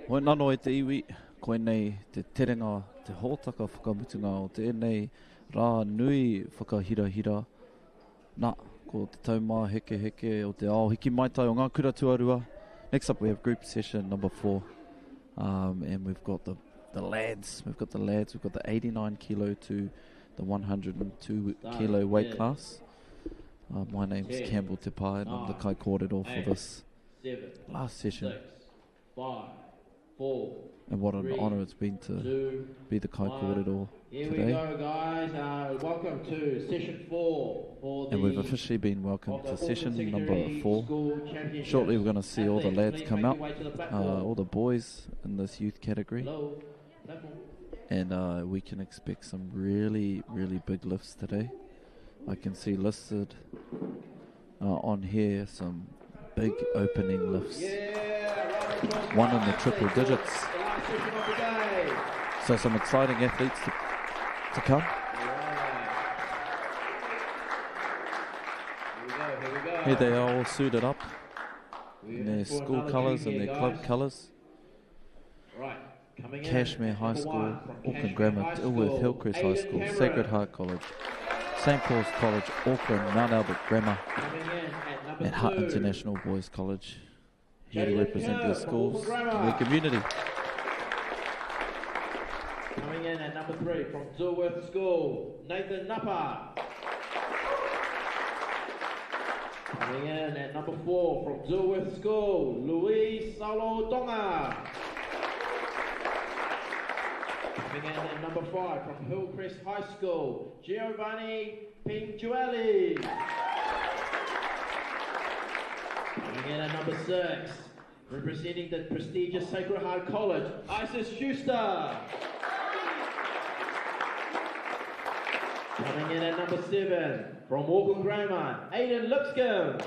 Hoi nano e te iwi, koe nei te terenga, te hōtaka whakamutunga o tēnei rā nui whakahirahira. Nā, ko te taumā heke heke o te ao hiki mai tai o ngā kura tuarua. Next up we have group session number 4. And we've got the lads, we've got the 89 kilo to the 102 kilo weight class. My name's Campbell Te Pai and I'm the kai kōrero for this last session. 6, 5, 4, and what an honour it's been to be the kai kōrero Here today. we go, guys. Welcome to session 4. And we've officially been welcomed to session number 4. Shortly we're going to see all the lads come out, all the boys in this youth category. And we can expect some really, really big lifts today. I can see listed on here some big opening lifts. One in the triple digits. So some exciting athletes to come. Here they are all suited up in their school colours and their club colours. Cashmere High School, Auckland Grammar, Dilworth Hillcrest High School, Sacred Heart College, St Paul's College, Auckland, Mount Albert Grammar, and Hutt International Boys College, here to represent their schools and their community. Coming in at number 3 from Dilworth School, Nathan Napa. Coming in at number 4 from Dilworth School, Louise Saulo Donga. Coming in at number 5 from Hillcrest High School, Giovanni Pinguelli. Coming in at number 6, representing the prestigious Sacred Heart College, Isis Schuster. Coming in at number 7, from Auckland Grammar, Aidan Lipscomb.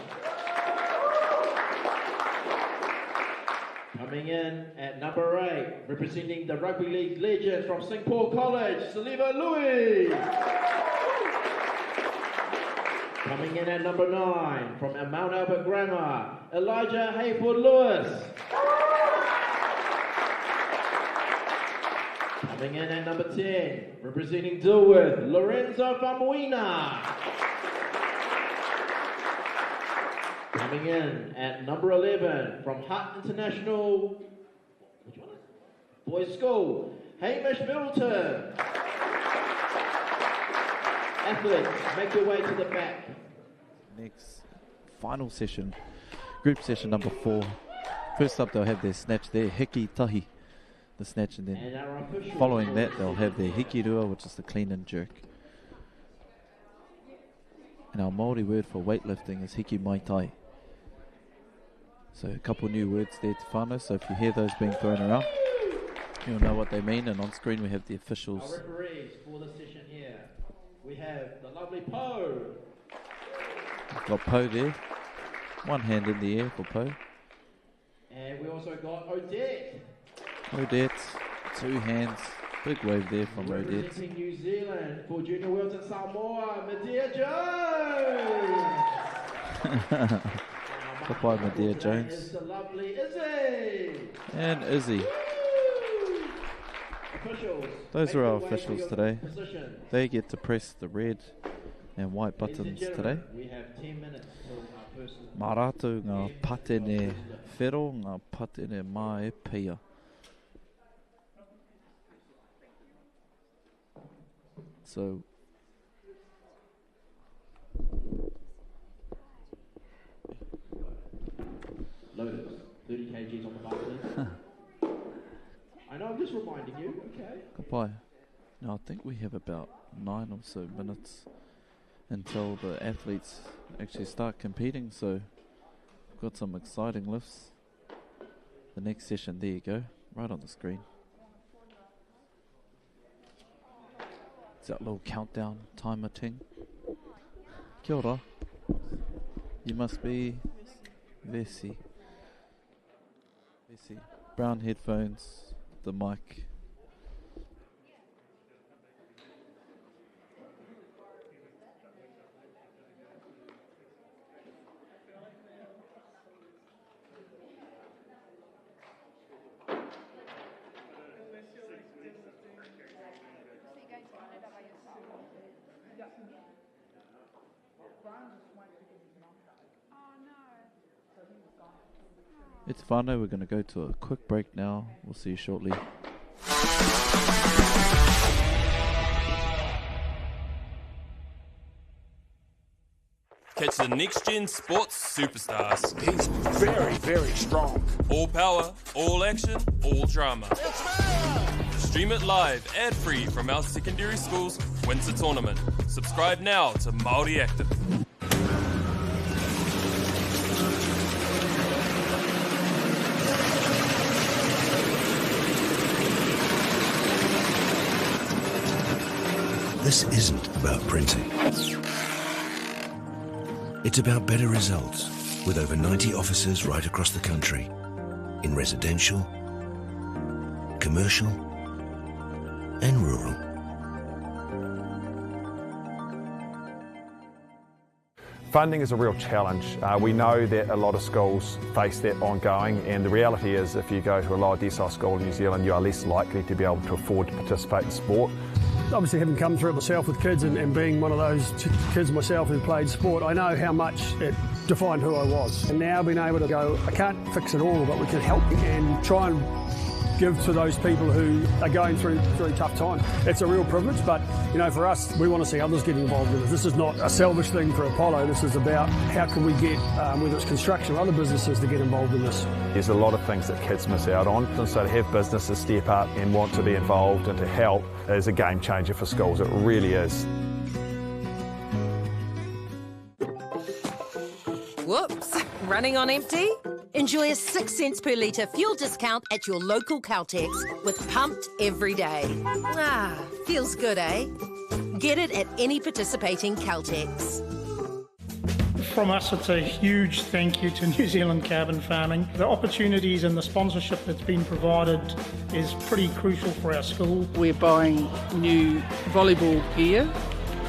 Coming in at number 8, representing the Rugby League legends from St Paul College, Saliva Louis. Coming in at number 9, from Mount Albert Grammar, Elijah Hayford Lewis. Coming in at number 10, representing Dilworth, Lorenzo Famuina. Coming in at number 11, from Hutt International Boys School, Hamish Middleton. Athletes, make your way to the back. Next, final session, group session number 4. First up they'll have their snatch, their hiki tahi, the snatch, and then following that they'll have their hiki rua, which is the clean and jerk. And our Māori word for weightlifting is hiki mai tai. So a couple new words there to whānau, so if you hear those being thrown around, you'll know what they mean. And on screen we have the officials. Our referees for the session here, we have the lovely Poe. We've got Poe there, one hand in the air for Poe. And we also got Odette. Odette, 2 hands, big wave there from Odette. Representing New Zealand for Junior Worlds in Samoa, Medea Jones. Goodbye, Medea Jones. Is the lovely Izzy. And Izzy. Officials. Those are our officials today. They get to press the red and white buttons today. We have 10 minutes till our person. Mā rātou ngā patene whero, ngā patene mai pia. So, Loaded. 30 kgs on the bar, please. I know, I'm just reminding you. Okay. goodbye. Now I think we have about 9 or so minutes until the athletes actually start competing, so we've got some exciting lifts. The next session, there you go, right on the screen. It's that little countdown timer thing. Kia ora. You must be Vessi. Brown headphones, the mic. It's whānau, we're going to go to a quick break now. We'll see you shortly. Catch the next-gen sports superstars. He's very, very strong. All power, all action, all drama. Stream it live, ad-free from our secondary school's winter tournament. Subscribe now to Māori Active. This isn't about printing. It's about better results, with over 90 offices right across the country, in residential, commercial, and rural. Funding is a real challenge. We know that a lot of schools face that ongoing, and the reality is if you go to a lower decile school in New Zealand, you are less likely to be able to afford to participate in sport. Obviously, having come through it myself with kids and being one of those kids myself who played sport, I know how much it defined who I was. And now being able to go, I can't fix it all, but we can help and try and give to those people who are going through a tough time. It's a real privilege, but for us, we want to see others get involved in this. This is not a selfish thing for Apollo. This is about how can we get, whether it's construction or other businesses, to get involved in this. There's a lot of things that kids miss out on, and so to have businesses step up and want to be involved and to help is a game changer for schools. It really is. Whoops, running on empty? Enjoy a 6 cents per litre fuel discount at your local Caltex with Pumped every day. Ah, feels good, eh? Get it at any participating Caltex. From us, it's a huge thank you to New Zealand Carbon Farming. The opportunities and the sponsorship that's been provided is pretty crucial for our school. We're buying new volleyball gear,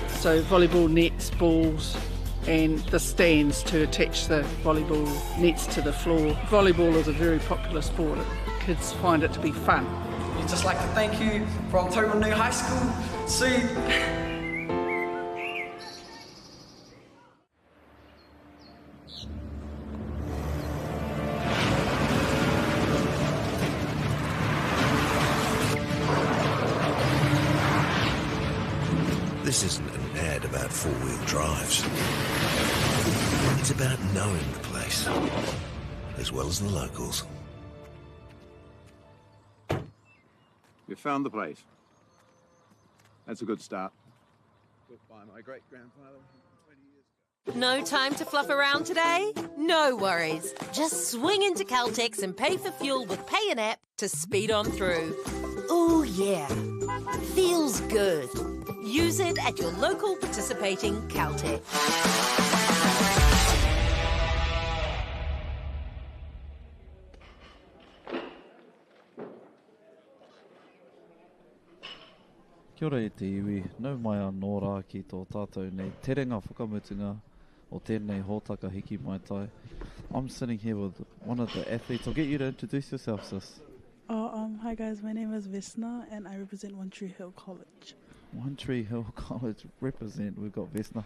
so volleyball nets, balls, and the stands to attach the volleyball nets to the floor. Volleyball is a very popular sport. Kids find it to be fun. We'd just like to thank you from Tauranga High School. See. This isn't an ad about four-wheel drives. It's about knowing the place, as well as the locals. We found the place. That's a good start. Built by my great-grandfather 20 years ago. No time to fluff around today? No worries. Just swing into Caltex and pay for fuel with Pay an App to speed on through. Ooh, yeah. Feels good. Use it at your local participating Caltex. Kia ora e te iwi, nau mai anō rā ki tō tātou nei te renga whakamutunga o tēnei hōtaka hiki mai tai. I'm sitting here with one of the athletes. I'll get you to introduce yourself, sis. Hi guys, my name is Vesna and I represent One Tree Hill College. One Tree Hill College represent, we've got Vesna.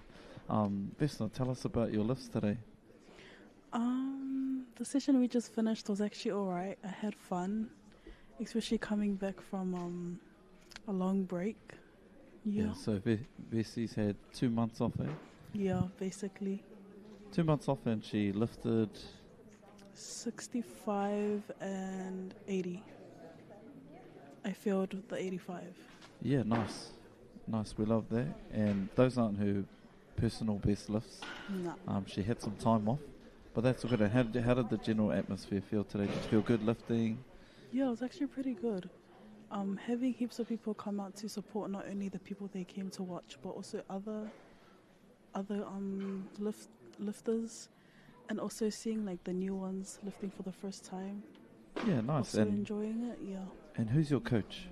Vesna, tell us about your lifts today. The session we just finished was actually alright. I had fun, especially coming back from a long break. Yeah, so Vessi's had 2 months off, eh? Yeah, basically. 2 months off and she lifted 65 and 80. I failed with the 85. Yeah, nice. Nice, we love that. And those aren't her personal best lifts. No. She had some time off, but that's all good. How did the general atmosphere feel today? Did you feel good lifting? Yeah, it was actually pretty good. Having heaps of people come out to support not only the people they came to watch, but also other lifters, and also seeing like the new ones lifting for the first time. Yeah, nice. Also and enjoying it, yeah. And who's your coach?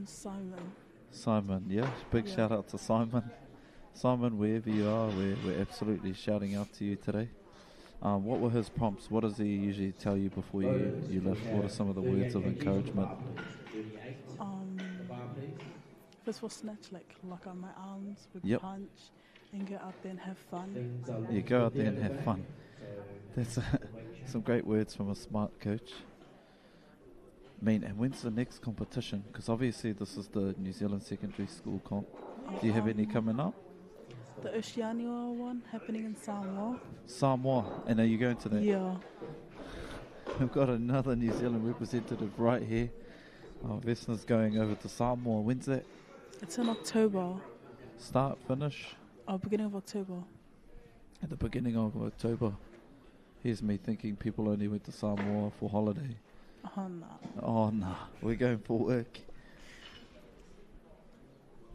Simon. Simon, yeah. Big shout out to Simon. Simon, wherever you are, we're absolutely shouting out to you today. What were his prompts? What does he usually tell you before you lift? What are some of the words of encouragement? First for snatch, like lock out my arms, with punch, and go out there and have fun. You go out there and have fun. Some great words from a smart coach. I mean, and when's the next competition? Because obviously this is the New Zealand Secondary School comp. Do you have any coming up? The Oceania one happening in Samoa. Samoa. And are you going to that? Yeah. We've got another New Zealand representative right here. Vesna's going over to Samoa. When's that? It's in October. Start, finish? Beginning of October. At the beginning of October. Here's me thinking people only went to Samoa for holiday. Oh, no. Oh, no. We're going for work.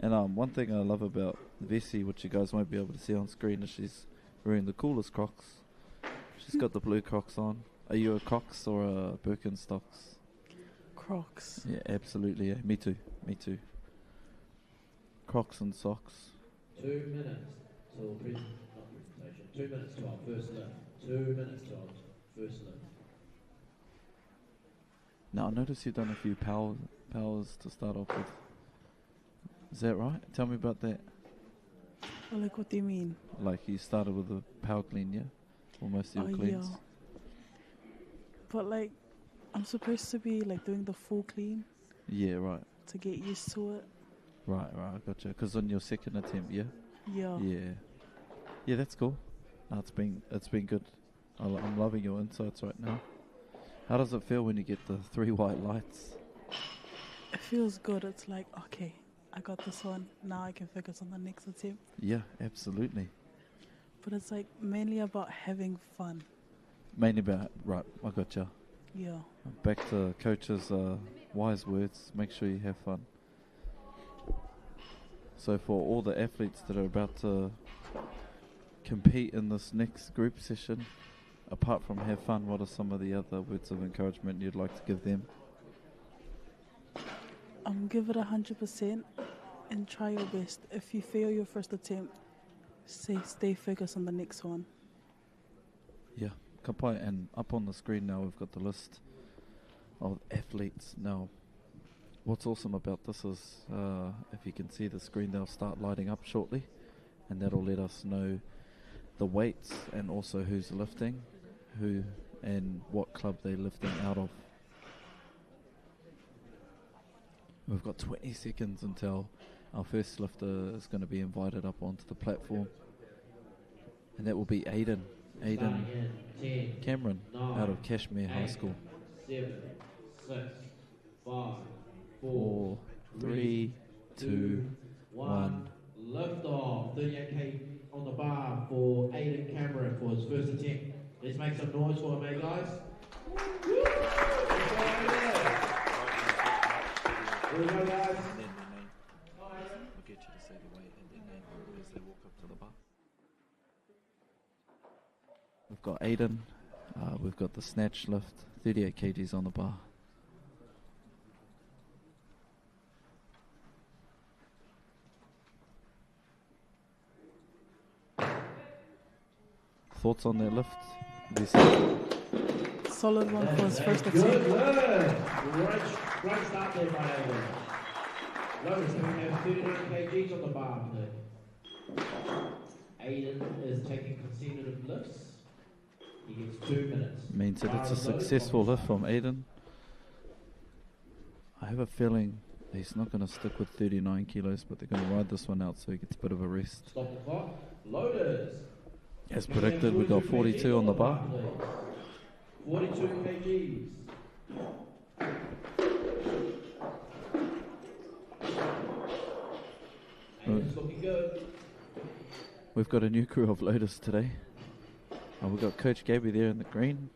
And one thing I love about Vessi, which you guys won't be able to see on screen, is she's wearing the coolest Crocs. She's got the blue Crocs on. Are you a Crocs or a Birkenstocks? Crocs. Yeah, absolutely. Yeah. Me too. Me too. Crocs and socks. 2 minutes till presentation. 2 minutes to our first lift. 2 minutes to our first lift. Now, I noticed you've done a few powers to start off with. Is that right? Tell me about that. Like, what do you mean? Like, you started with a power clean, yeah? Or most of your cleans? Yeah. But, like, I'm supposed to be, like, doing the full clean. Yeah, right. To get used to it. Right, I gotcha. Because on your second attempt, yeah? Yeah. Yeah. Yeah, that's cool. No, it's been good. I'm loving your insights right now. How does it feel when you get the 3 white lights? It feels good. It's like, okay, I got this one. Now I can focus on the next attempt. Yeah, absolutely. But it's like mainly about having fun. Mainly about, right, I gotcha. Yeah. Back to coach's wise words, make sure you have fun. So for all the athletes that are about to compete in this next group session, apart from have fun, what are some of the other words of encouragement you'd like to give them? Give it 100% and try your best. If you fail your first attempt, stay focused on the next one. Yeah, kapai. And up on the screen now we've got the list of athletes. Now, what's awesome about this is, if you can see the screen, they'll start lighting up shortly, and that'll let us know the weights and also who's lifting, who and what club they're lifting out of. We've got 20 seconds until our first lifter is going to be invited up onto the platform, and that will be Aiden Cameron out of Cashmere High School. 7, 6, 5, 4, 3, 2, 1. Lift off. 38k on the bar for Aiden Cameron for his first attempt. Let's make some noise for him, eh, guys? Here we go, guys. We'll get you to say the weight and their name as they walk up to the bar. We've got Aiden. We've got the snatch lift, 38 kgs on the bar. Thoughts on their lift? Solid one for his first attempt. Good work. Great start there by Aiden. Notice that we have 39 kgs on the bar today. Aiden is taking consecutive lifts. He gets 2 minutes. Means that it's a successful lift from Aiden. I have a feeling he's not going to stick with 39 kilos, but they're going to ride this one out so he gets a bit of a rest. Stop the clock. Loaders. As predicted, we've got 42 on the bar. 42 kgs. Aiden's looking good. We've got a new crew of loaders today. We've got Coach Gabby there in the green.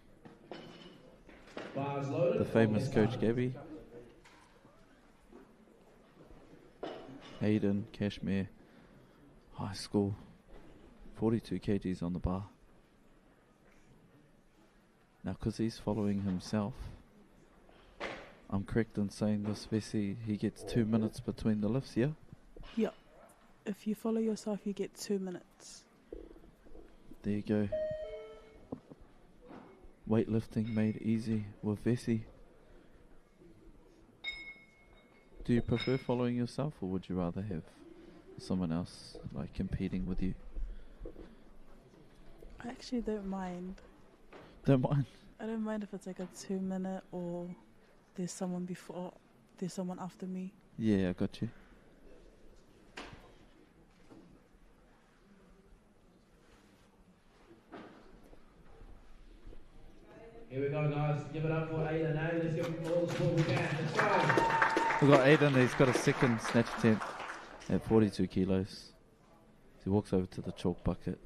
Bars loaded. The famous Coach Gabby. Aiden, Cashmere High School. 42 kgs on the bar. Now, because he's following himself, I'm correct in saying this, Vessi, he gets 2 minutes between the lifts, yeah? Yep. If you follow yourself, you get 2 minutes. There you go. Weightlifting made easy with Vessi. Do you prefer following yourself, or would you rather have someone else like competing with you? I actually don't mind. Don't mind? I don't mind if it's like a 2-minute or there's someone before, there's someone after me. Yeah, I got you. Here we go, guys. Give it up for Aiden. Let's give him all the support we can. Let's go. We've got Aiden, he's got a second snatch attempt at 42 kilos. He walks over to the chalk bucket.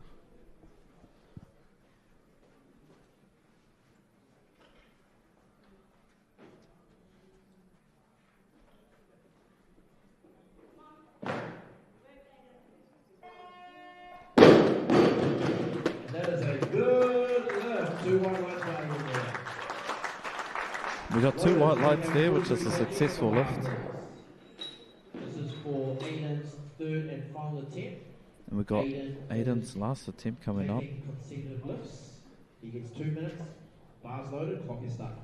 That is a good lift. 2 white lights for Aiden there. We got 2 white lights there, which is a successful lift. This is for Aiden's third and final attempt. And we got Aiden's last attempt coming up. Taking consecutive lifts. He gets 2 minutes. Bars loaded. Clock is started.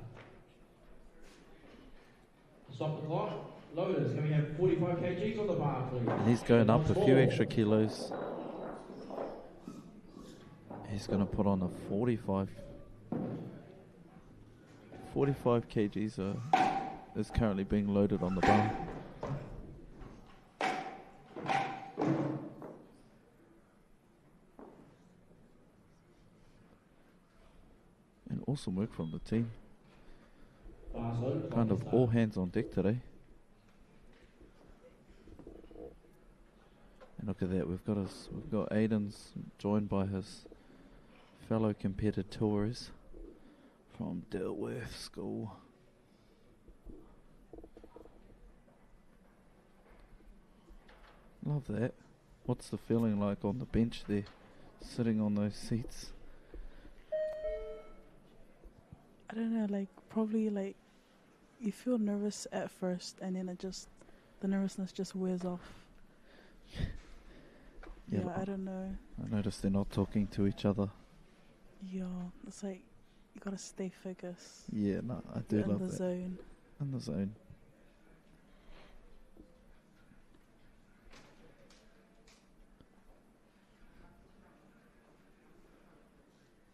Stop the clock. Loaders, can we have 45 kgs on the bar, please? And he's going up a few extra kilos. He's going to put on a 45 kgs is currently being loaded on the bar. And awesome work from the team. Kind of all hands on deck today. And look at that, we've got Aiden's joined by his fellow competitors from Dilworth School. Love that. What's the feeling like on the bench there, sitting on those seats? I don't know, like probably like you feel nervous at first and then the nervousness just wears off. Yeah, I don't know. I noticed they're not talking to each other. Yeah, it's like you gotta stay focused. Yeah, no, I do love that. In the zone. In the zone.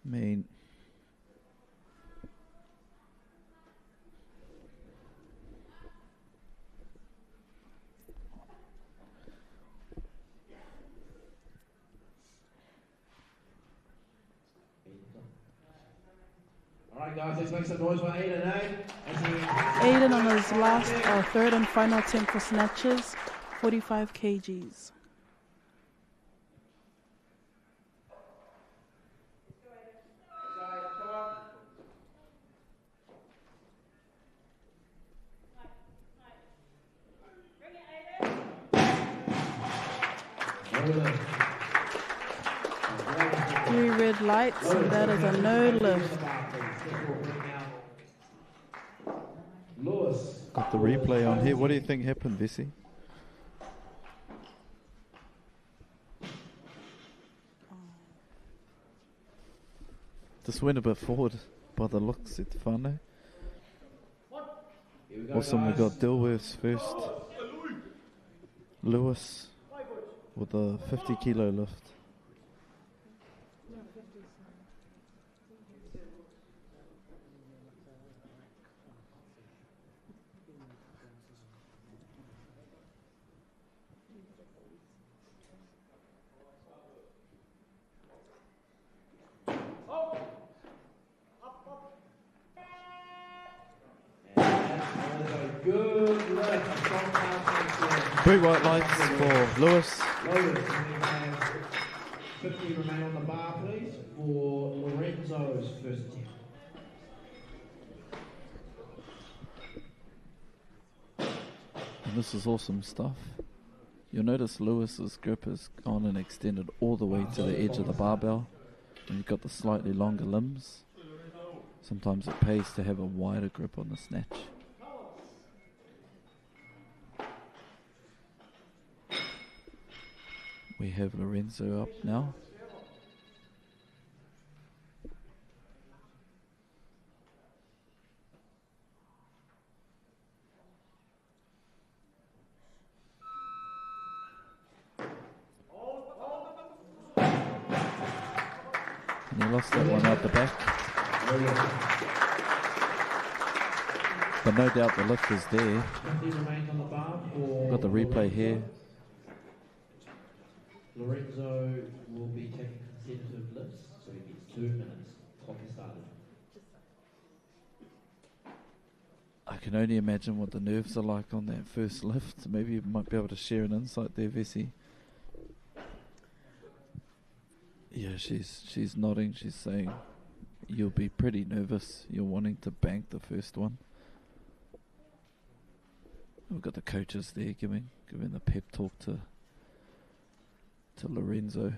I mean, Alright guys, let's make some noise for Aiden, eh? Aiden on his last, third and final attempt for snatches, 45 kgs. Three red lights, and that is a no lift. Got the replay on here. What do you think happened, Vesey? Just went a bit forward by the looks at the whānau. Awesome, we got Dilworth's first. Lewis with a 50 kilo lift. Three white lights for Lewis. 50 remain on the bar, please, for Lorenzo's first attempt. And this is awesome stuff. You'll notice Lewis's grip has gone and extended all the way to the edge of the barbell. And you've got the slightly longer limbs. Sometimes it pays to have a wider grip on the snatch. We have Lorenzo up now. And he lost that one out the back. But no doubt the lift is there. 50 remains on the bar for Got the replay here. Lorenzo will be taking consecutive lifts, so he gets 2 minutes. Clock is started. I can only imagine what the nerves are like on that first lift. Maybe you might be able to share an insight there, Vessi. Yeah, she's nodding. She's saying you'll be pretty nervous. You're wanting to bank the first one. We've got the coaches there giving the pep talk to Lorenzo.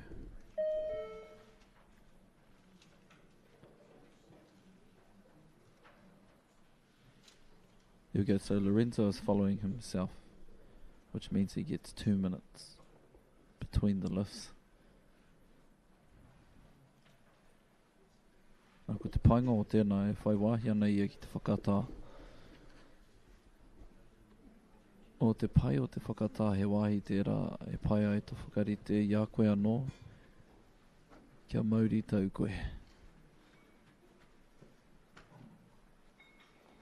Here we go. So Lorenzo is following himself, which means he gets 2 minutes between the lifts. Ko te painga o tēnā e whai wāhi ana ia ki te whakatā. O te pai o te whakatā he wāhi tērā e pai ai to whakarite i a koe anō. Kia mauri tau koe. Here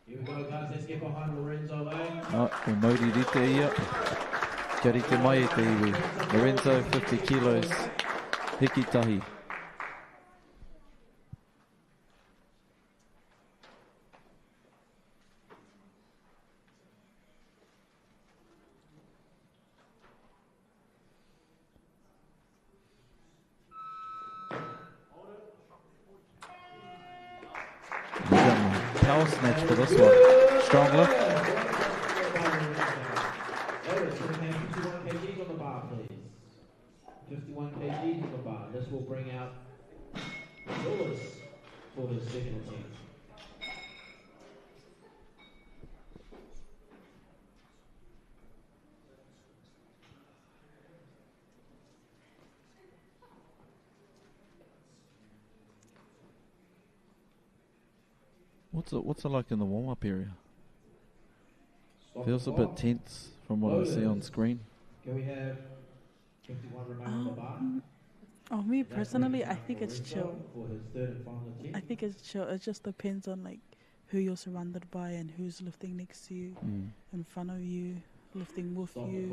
we go, guys. Let's get behind Lorenzo, eh? O mauri rite ia. Kia rite mai e te iwi. Lorenzo, 50 kilos. Hiki tahi. Power snatch for this one. Strong lift. 51 kgs on the bar, please. 51 kgs on the bar. This will bring out Lewis for his second attempt. What's it like in the warm-up area? Feels a bit tense from what I see on screen. Can we have 51 remain on the bar? Oh, me personally, I think it's chill. For his third and final attempt. I think it's chill. It just depends on like who you're surrounded by and who's lifting next to you, in front of you, lifting with you.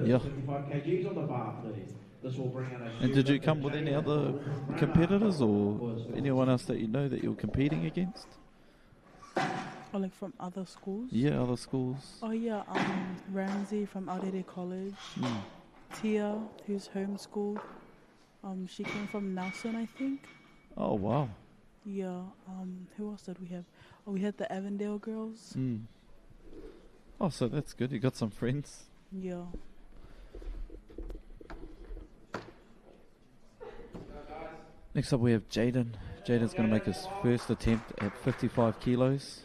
Yeah. 55 kgs on the bar, please. This will bring out a And did you come with any other competitors or anyone else that you know that you're competing against? Or like from other schools? Yeah, other schools. Oh yeah, Ramsey from Aorere College. Tia, who's homeschooled. She came from Nelson, I think. Oh wow. Yeah. Who else did we have? Oh, we had the Avondale girls. Oh, so that's good. You got some friends. Yeah. Next up we have Jaden. Jaden's going to make his first attempt at 55 kilos.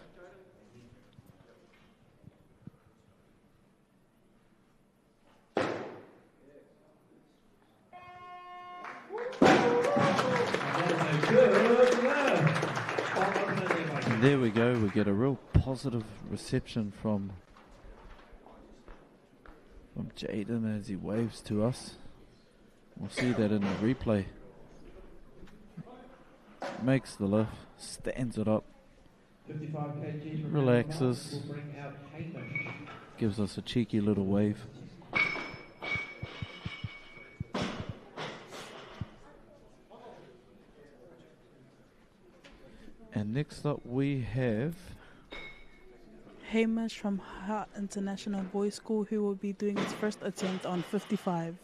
And there we go. We get a real positive reception from Jaden as he waves to us. We'll see that in the replay. Makes the lift, stands it up, 55 kgs relaxes, will bring out Hamish. gives us a cheeky little wave. And next up we have Hamish from Hart International Boys School, who will be doing his first attempt on 55.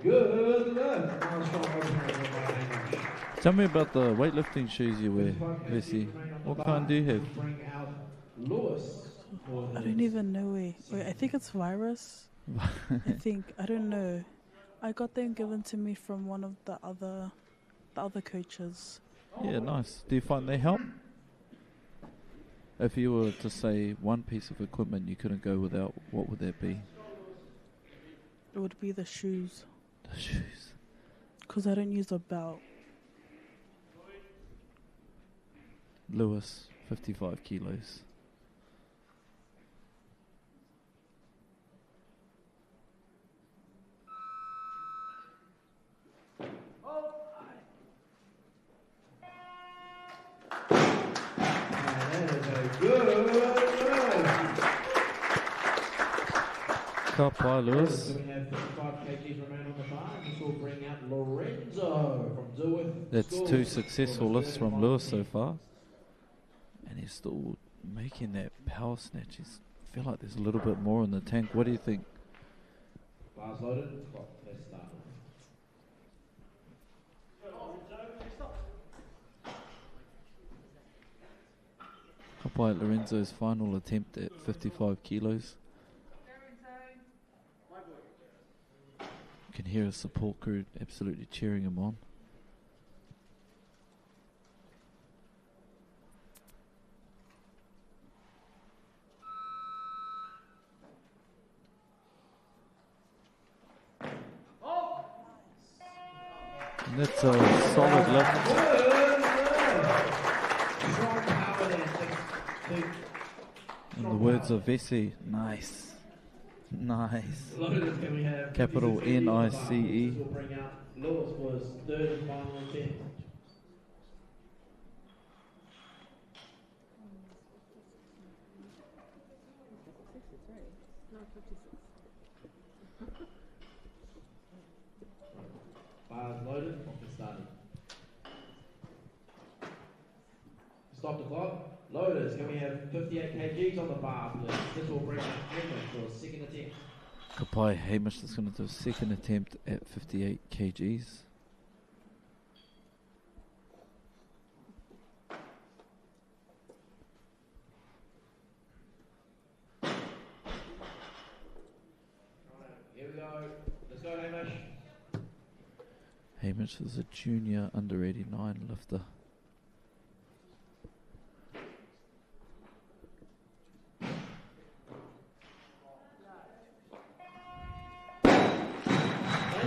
Good lift. Nice strong opener by Hamish. Tell me about the weightlifting shoes you wear, Vessi. What kind do you have? Bring out Lewis. I don't even know. Wait, I think it's Virus. I think. I don't know. I got them given to me from one of the other coaches. Yeah, nice. Do you find they help? If you were to say one piece of equipment you couldn't go without, what would that be? It would be the shoes. The shoes. Because I don't use a belt. Lewis, 55 kilos. Kapai Lewis. We have 55 kgs remain on the bar, and this will bring out Lorenzo from Duluth. That's 2 successful lifts from Lewis so far. And he's still making that power snatch. I feel like there's a little bit more in the tank. What do you think? Bars loaded. Let's start. Kapai Lorenzo's final attempt at 55 kilos. You can hear his support crew absolutely cheering him on. And that's a solid lift. In the words of Vesey, nice. Nice. Capital N-I-C-E. Will bring out Lewis for his third and final attempt. Bars loaded, off and starting. Stop the clock. Loaders, can we have 58 kgs on the bar, please? This will bring out Hamish for a second attempt. Kapai Hamish is going to do a second attempt at 58 kgs. Here we go. Let's go, Hamish. Hamish is a junior under 89 lifter.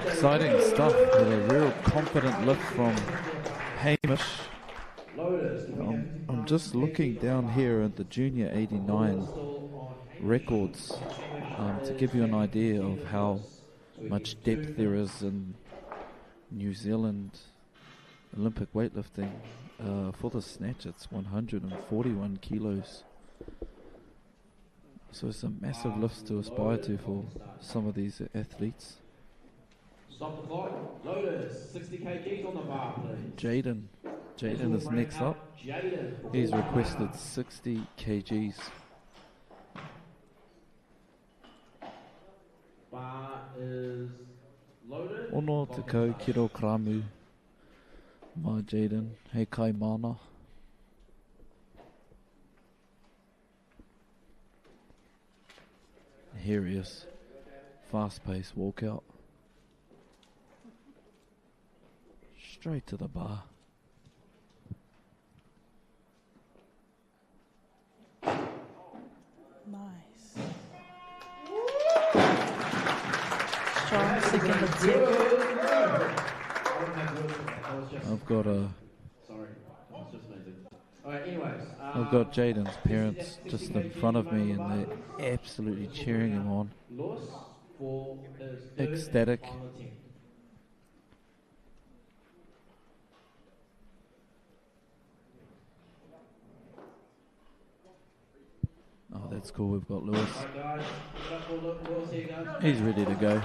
Exciting stuff with a real confident lift from Hamish. I'm just looking down here at the junior 89 records to give you an idea of how much depth there is in New Zealand Olympic weightlifting. For the snatch, it's 141 kilos. So it's a massive lift to aspire to for some of these athletes. Stop the clock. Loaders, 60 kgs on the bar, please. Jaden is next up. He's requested 60 kgs. Bar is loaded. Ono te kau kiro kramu. Ma Jaden, hei kai mana. Here he is. Fast-paced walkout. Straight to the bar. Nice. Strong second attempt. I've got a. Sorry, that's just amazing. Alright, anyways. I've got Jaden's parents just in front of me, and they're absolutely cheering him on. Ecstatic. Oh, that's cool. We've got Lewis. He's ready to go.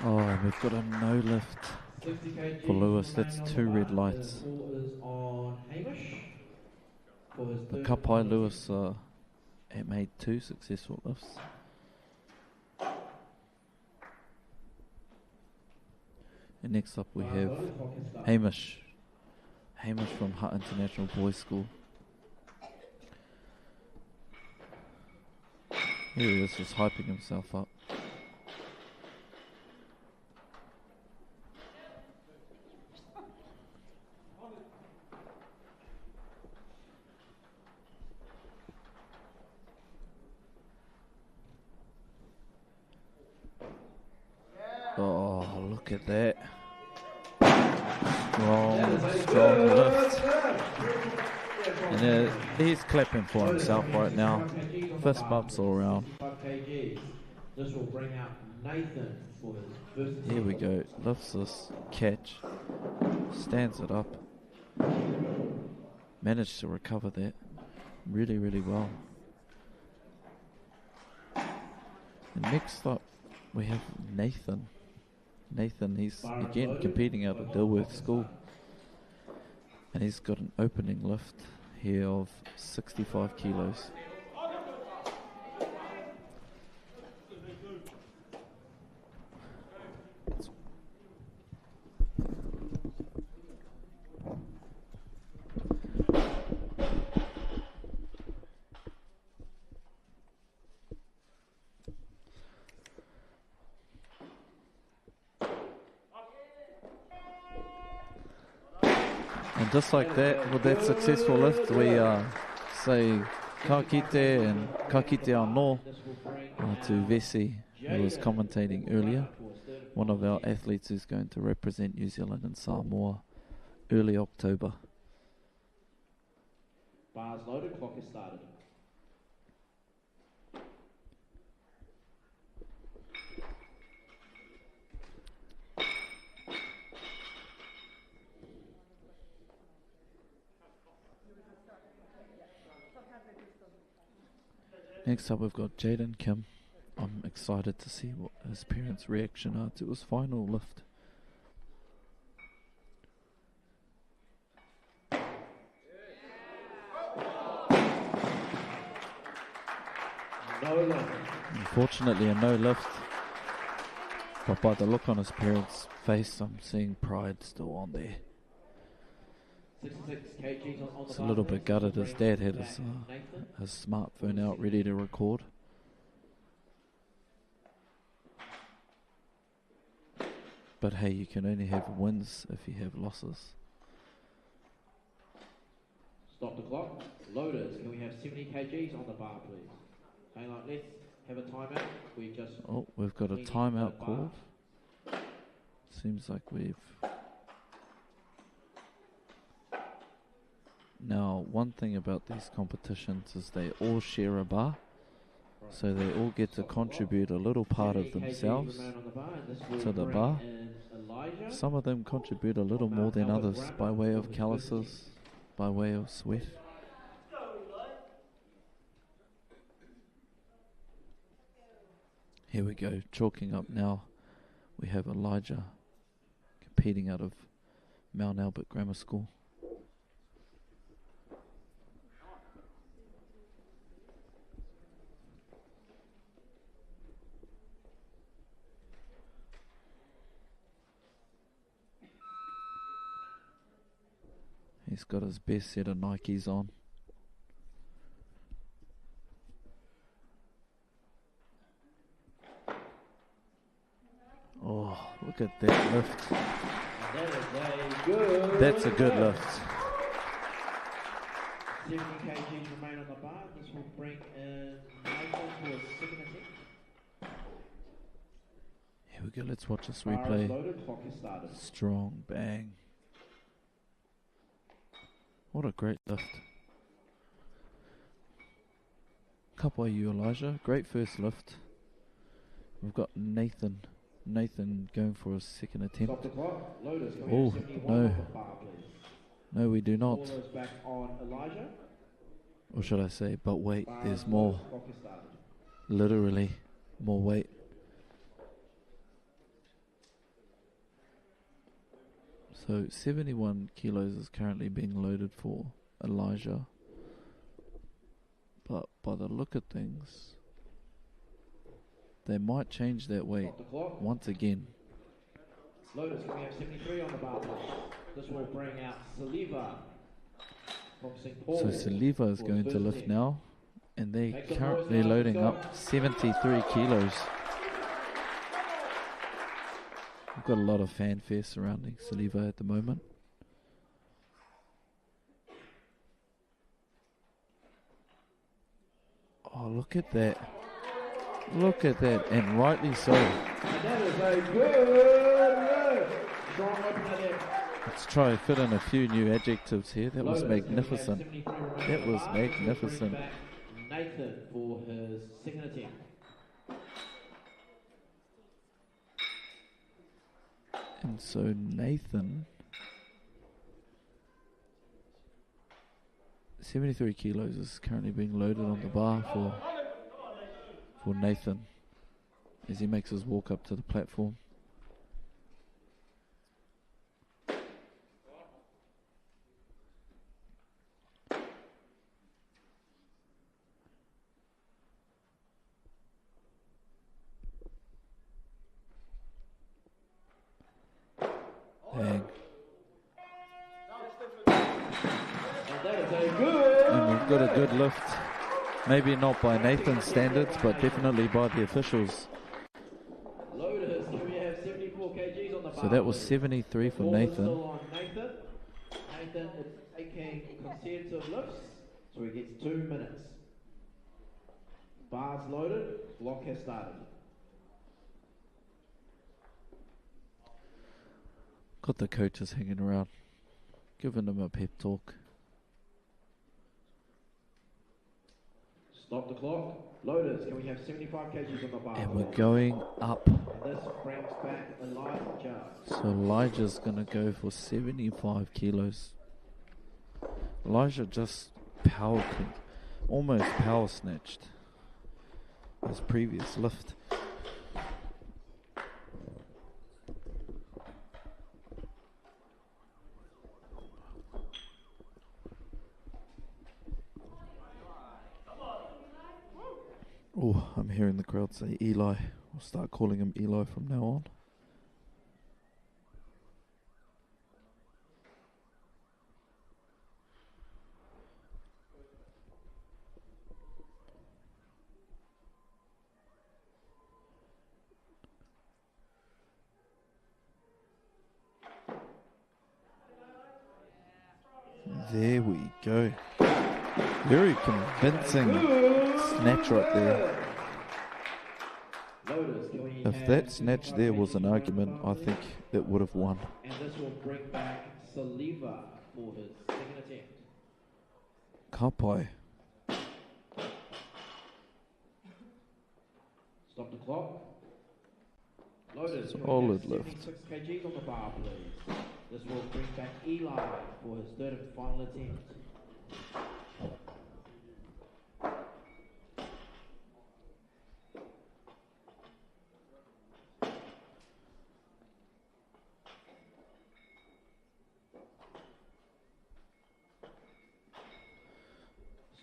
Oh, and we've got a no lift for Lewis. That's 2 red lights. The Kapai Lewis made 2 successful lifts. And next up we have Hamish. Hamish from Hutt International Boys School. Here he is, just hyping himself up. Look at that. Strong lift. And he's clapping for himself right now. Fist bumps all around. This will bring out Nathan for his first. Here we go. Lifts this catch. Stands it up. Managed to recover that really, really well. And next up, we have Nathan. Nathan, he's again competing out of Dilworth School. And he's got an opening lift here of 65 kilos. And just like that, with that successful lift, we say ka kite and ka kite anō to Vessi, who was commentating earlier. One of our athletes who's going to represent New Zealand and Samoa early October. Bars loaded, clock is started. Next up we've got Jaden Kim. I'm excited to see what his parents' reaction are to his final lift. No lift. Unfortunately a no lift. But by the look on his parents' face, I'm seeing pride still on there. 66 kgs on It's the a little bar, bit gutted. His dad had Nathan. his smartphone out ready to record. But hey, you can only have wins if you have losses. Stop the clock. Loaders, can we have 70 kgs on the bar, please? Hang on, let's have a timeout. We've got a timeout called. Seems like we've... Now, one thing about these competitions is they all share a bar. So they all get to contribute a little part of themselves to the bar. Some of them contribute a little more than others by way of calluses, by way of sweat. Here we go, chalking up now. We have Elijah competing out of Mount Albert Grammar School. He's got his best set of Nikes on. Oh, look at that lift. That's a good lift. 70 kgs remain on the bar. This will bring in Nathan to his second attempt. Here we go, let's watch this replay. Loaded, clock is started. Strong bang. What a great lift. Couple of you, Elijah. Great first lift. We've got Nathan. Nathan going for his second attempt. Stop the clock. Loaders, can we Oh, have 71 no. on the bar, please? No, we do not. Ballers back on Elijah. Or should I say, but wait, Bars there's loaded, more. clock is started. Literally, more weight. So 71 kilos is currently being loaded for Elijah. But by the look of things, they might change that weight once again. Loaders, can we have 73 on the bar, please? This will bring out Saliva from St. Paul. So Saliva is for going his to first lift attempt. now, and they're Make some currently noise now, loading let's up go. 73 kilos. We've got a lot of fanfare surrounding Saliva at the moment. Oh, look at that. Look at that, and rightly so. And that is a good strong opener there. Let's try and fit in a few new adjectives here. That was magnificent. That was magnificent. Nathan for his second attempt. And so Nathan, 73 kilos is currently being loaded on the bar for Nathan as he makes his walk up to the platform. Bang. And we've got a good lift. Maybe not by Nathan's standards, but definitely by the officials. Loaders, can we have 74 kgs on the bar? So that was 73 for Nathan. Nathan is taking consecutive lifts, so he gets 2 minutes. Bars loaded, block has started. Got the coaches hanging around, giving them a pep talk. Stop the clock. Loaders, can we have 75 kgs on the bar? And we're going up. And this brings back Elijah. So Elijah's going to go for 75 kilos. Elijah just almost power snatched his previous lift. Oh, I'm hearing the crowd say Eli. We'll start calling him Eli from now on. There we go. Very convincing snatch right there. If that snatch there was an argument, I think it would have won. And this will bring back Saliva for his second attempt. Kapai. Stop the clock. Loaders, solid lift. 76 kgs on the bar, please. This will bring back Eli for his third and final attempt.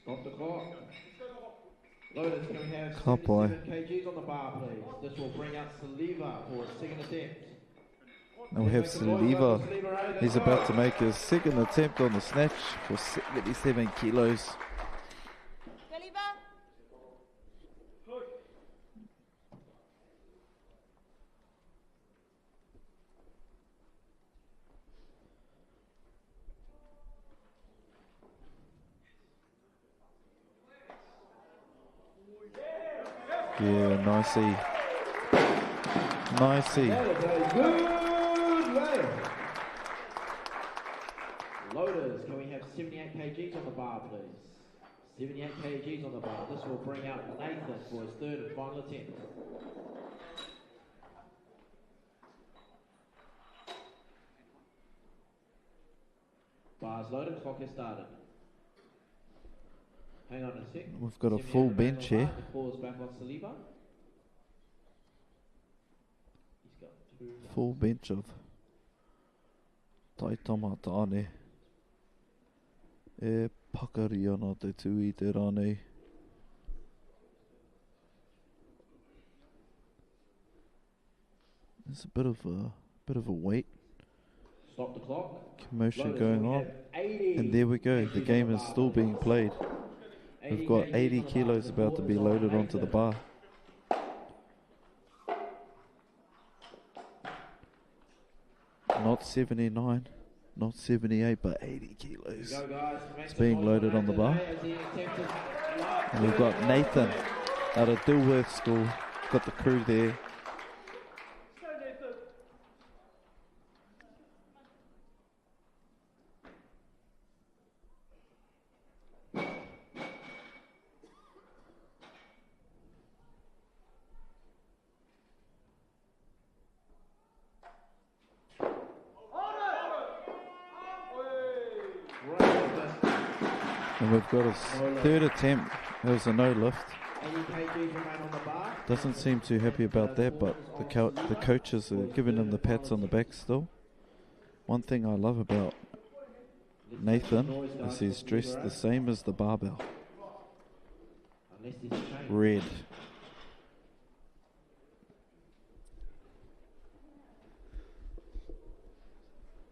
Stop the clock. Loaders, can we have 77 kgs on the bar, please? This will bring out Saliva for his second attempt. Now we have Saliva. He's about to make his second attempt on the snatch for 77 kilos. Yeah, nicey. Nicey. Loaders, can we have 78 kgs on the bar, please? 78 kgs on the bar. This will bring out Nathan for his third and final attempt. Bars loaded, clock has started. Hang on a sec. We've got a full bench here. Falls back on Saliva. He's got two. Full bench of Taitama Tāne. E pakari ana te tui te rānei. There's a bit of a wait. Stop the clock. Commotion going on. And there we go. The game is still being played. We've got 80 kilos about to be loaded onto the bar. Not 79, not 78, but 80 kilos. It's being loaded on the bar. And we've got Nathan out of Dilworth School. Got the crew there. And we've got a third attempt. It was a no lift. 80 kgs remain on the bar. Doesn't seem too happy about that, but the coaches are giving him the pats on the back still. One thing I love about Nathan is he's dressed the same as the barbell. Red.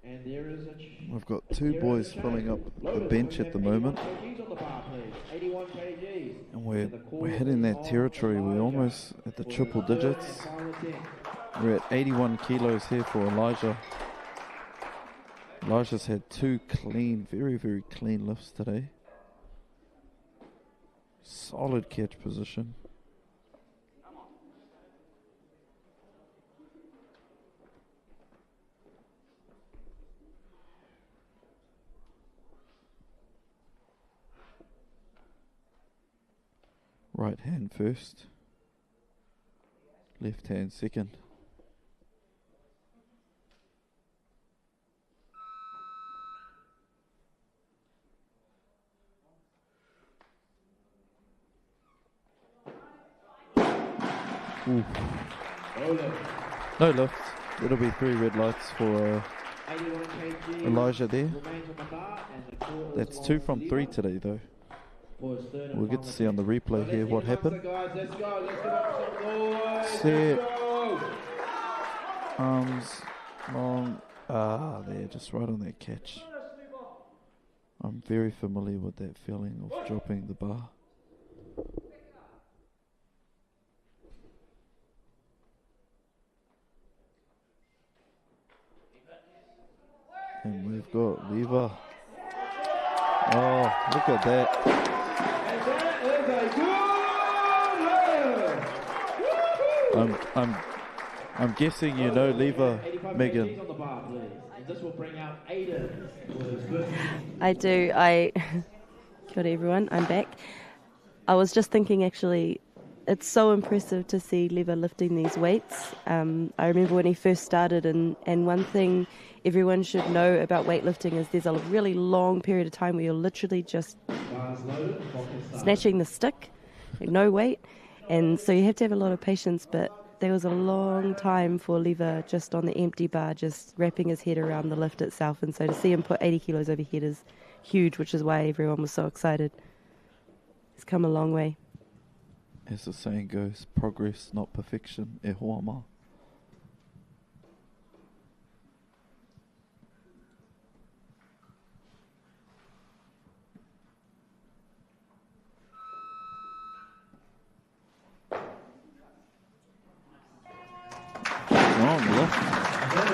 And there is We've got two boys filling up the bench at the moment. 81 kgs. And we're hitting that territory. We're almost at the triple digits. We're at 81 kilos here for Elijah. Elijah's had two clean, very, very clean lifts today. Solid catch position. Right hand first, left hand second. Ooh. No lift. It'll be 3 red lights for Elijah there. That's 2 from 3 today though. We'll get to see on the replay here what happened. Set. Arms long. There, just right on that catch. I'm very familiar with that feeling of dropping the bar. And we've got Lever. Oh, look at that. I'm guessing you know Lever, Megan. I do. Kia ora everyone, I'm back. I was just thinking actually, it's so impressive to see Lever lifting these weights. I remember when he first started, and one thing everyone should know about weightlifting is there's a really long period of time where you're literally just snatching the stick, like no weight, and so you have to have a lot of patience, but there was a long time for Lever just on the empty bar, just wrapping his head around the lift itself, and so to see him put 80 kilos overhead is huge, which is why everyone was so excited. He's come a long way. As the saying goes, progress, not perfection, e hoa ma.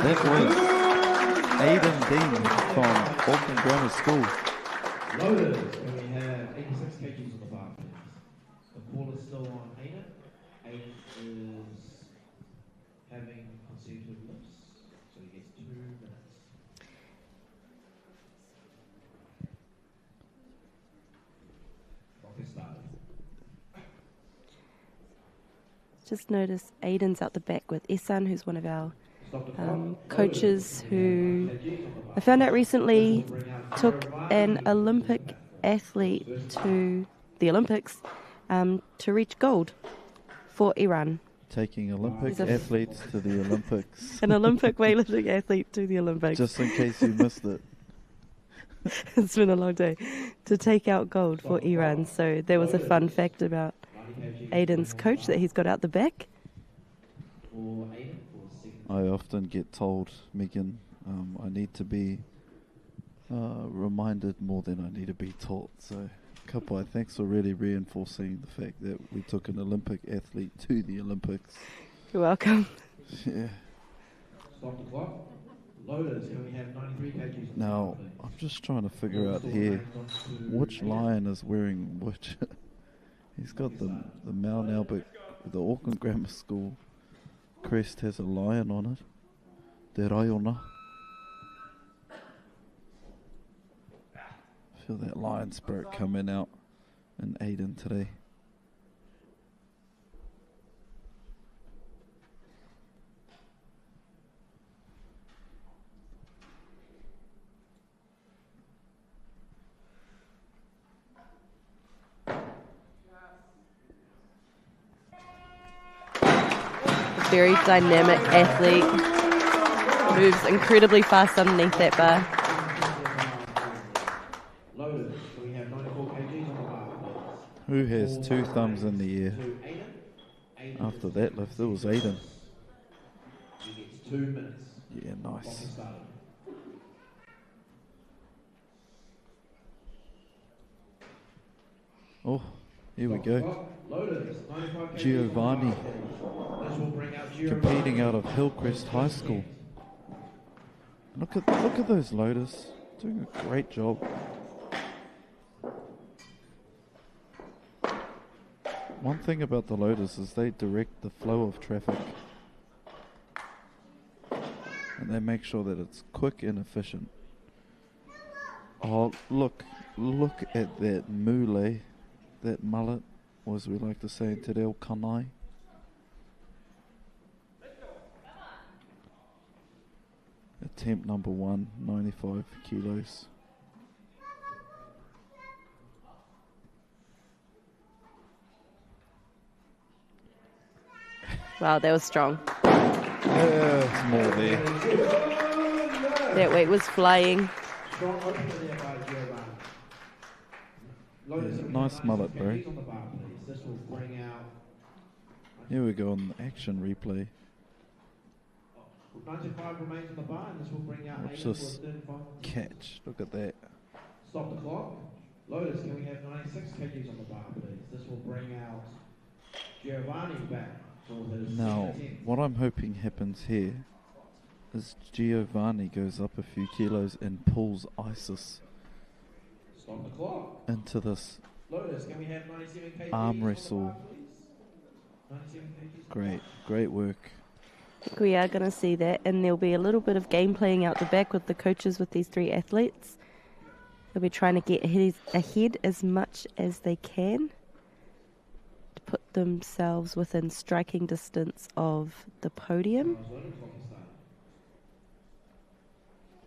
That was Aidan Dean from Auckland Grammar School. Loaded, and we have 86 kgs on the bar, please. The call is still on Aidan. Aidan is having consecutive lifts, so he gets 2 minutes. Clock is started. Just notice Aidan's out the back with Esan, who's one of our coaches who I found out recently took an Olympic athlete to the Olympics to reach gold for Iran. Taking Olympic athletes to the Olympics. An Olympic weightlifting athlete to the Olympics. Just in case you missed it. It's been a long day. To take out gold for Iran. So there was a fun fact about Aidan's coach that he's got out the back. I often get told, Megan, I need to be reminded more than I need to be taught. So, Kapai, thanks for really reinforcing the fact that we took an Olympic athlete to the Olympics. You're welcome. Yeah. Stop the clock. Loaders, and we have 93 kgs. Now, I'm just trying to figure out here which lion is wearing which. He's got the Mount Albert, the Auckland Grammar School crest has a lion on it. Te Raiona. Feel that lion spirit coming out in Aidan today. Very dynamic athlete. Moves incredibly fast underneath that bar. Loaders, we have 94 kgs on the bar. Who has 2 thumbs in the air? After that lift, it was Aiden. He gets 2 minutes. Yeah, nice. Oh, here we go. Giovanni competing out of Hillcrest High School. Look at those loaders, doing a great job. One thing about the loaders is they direct the flow of traffic, and they make sure that it's quick and efficient. Oh, look at that mule, that mullet, or as we like to say in Te Reo, kanai. Attempt number 1, 95 kilos. Wow, that was strong. It's more there. That weight was flying. Yeah, nice mullet, bro. Here we go on the action replay. 95 remains on the bar, and this will bring out Watch this catch. Look at that. Stop the clock. Loaders, can we have 96 kgs on the bar, please? This will bring out Giovanni back for his Now, second attempt. what I'm hoping happens here is Giovanni goes up a few kilos and pulls Isis Stop the clock. into this Loaders, can we have 97 kgs arm on the wrestle. bar, please? 97 kgs. Great work. I think we are going to see that, and there'll be a little bit of game playing out the back with the coaches with these 3 athletes. They'll be trying to get ahead as much as they can to put themselves within striking distance of the podium. You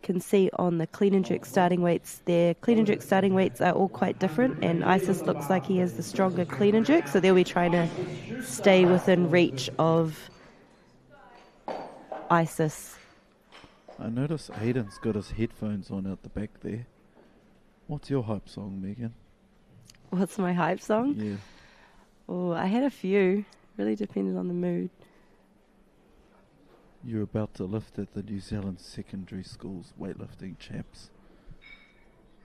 can see on the clean and jerk starting weights, their clean and jerk starting weights are all quite different, and Isis looks like he has the stronger clean and jerk, so they'll be trying to stay within reach of Isis. I notice Aiden's got his headphones on out the back there. What's your hype song, Megan? What's my hype song? Yeah. Oh, I had a few. Really depended on the mood. You're about to lift at the New Zealand Secondary Schools weightlifting champs.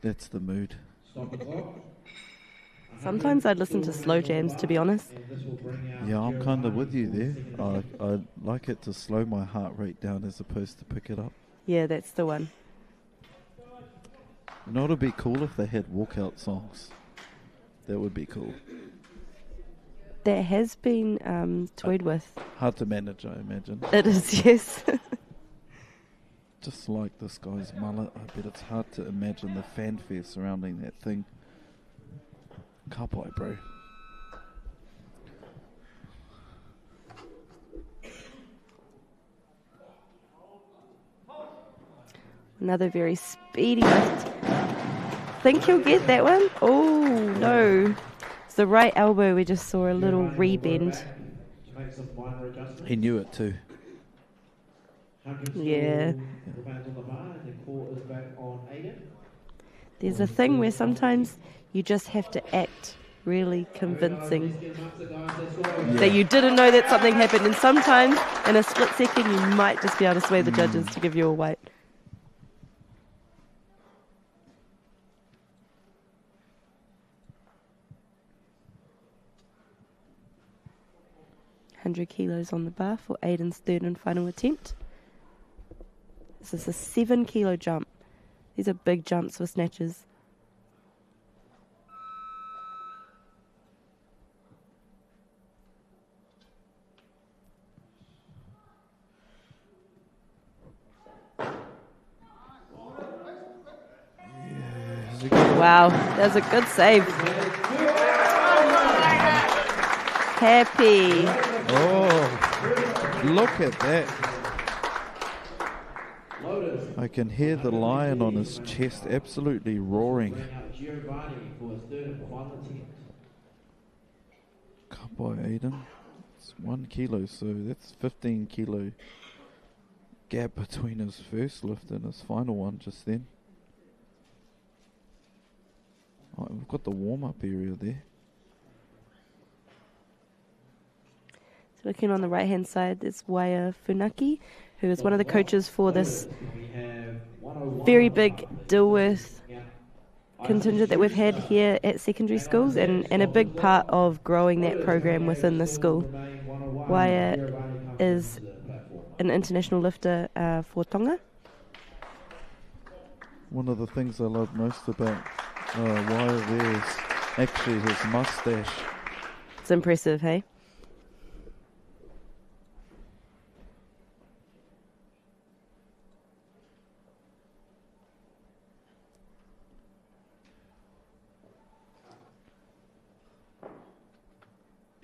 That's the mood. Stop the clock. Sometimes I'd listen to slow jams, to be honest. Yeah, I'm kind of with you there. I like it to slow my heart rate down as opposed to pick it up. Yeah, that's the one. You know, it would be cool if they had walkout songs. That would be cool. That has been toyed with. Hard to manage, I imagine. It is, yes. Just like this guy's mullet, I bet it's hard to imagine the fanfare surrounding that thing. Kapai, bro. Another very speedy lift. Think he'll get that one? Oh, no. It's the right elbow. We just saw a little rebend. He knew it too. Yeah. There's a thing where sometimes you just have to act really convincing that you didn't know that something happened, and sometimes in a split second you might just be able to sway the judges to give you a weight. Kilos on the bar for Aiden's third and final attempt. This is a 7 kilo jump. These are big jumps for snatches. Wow, that's a good save. Happy. Oh, look at that. I can hear the lion on his chest absolutely roaring. Come by, Aiden. It's 1 kilo, so that's 15 kilo gap between his first lift and his final one just then. Oh, we've got the warm-up area there. So looking on the right-hand side, there's Waia Funaki, who is one of the coaches for this very big Dilworth contingent that we've had here at secondary schools, and a big part of growing that program within the school. Waia is an international lifter for Tonga. One of the things I love most about Waia there is actually his mustache. It's impressive, hey?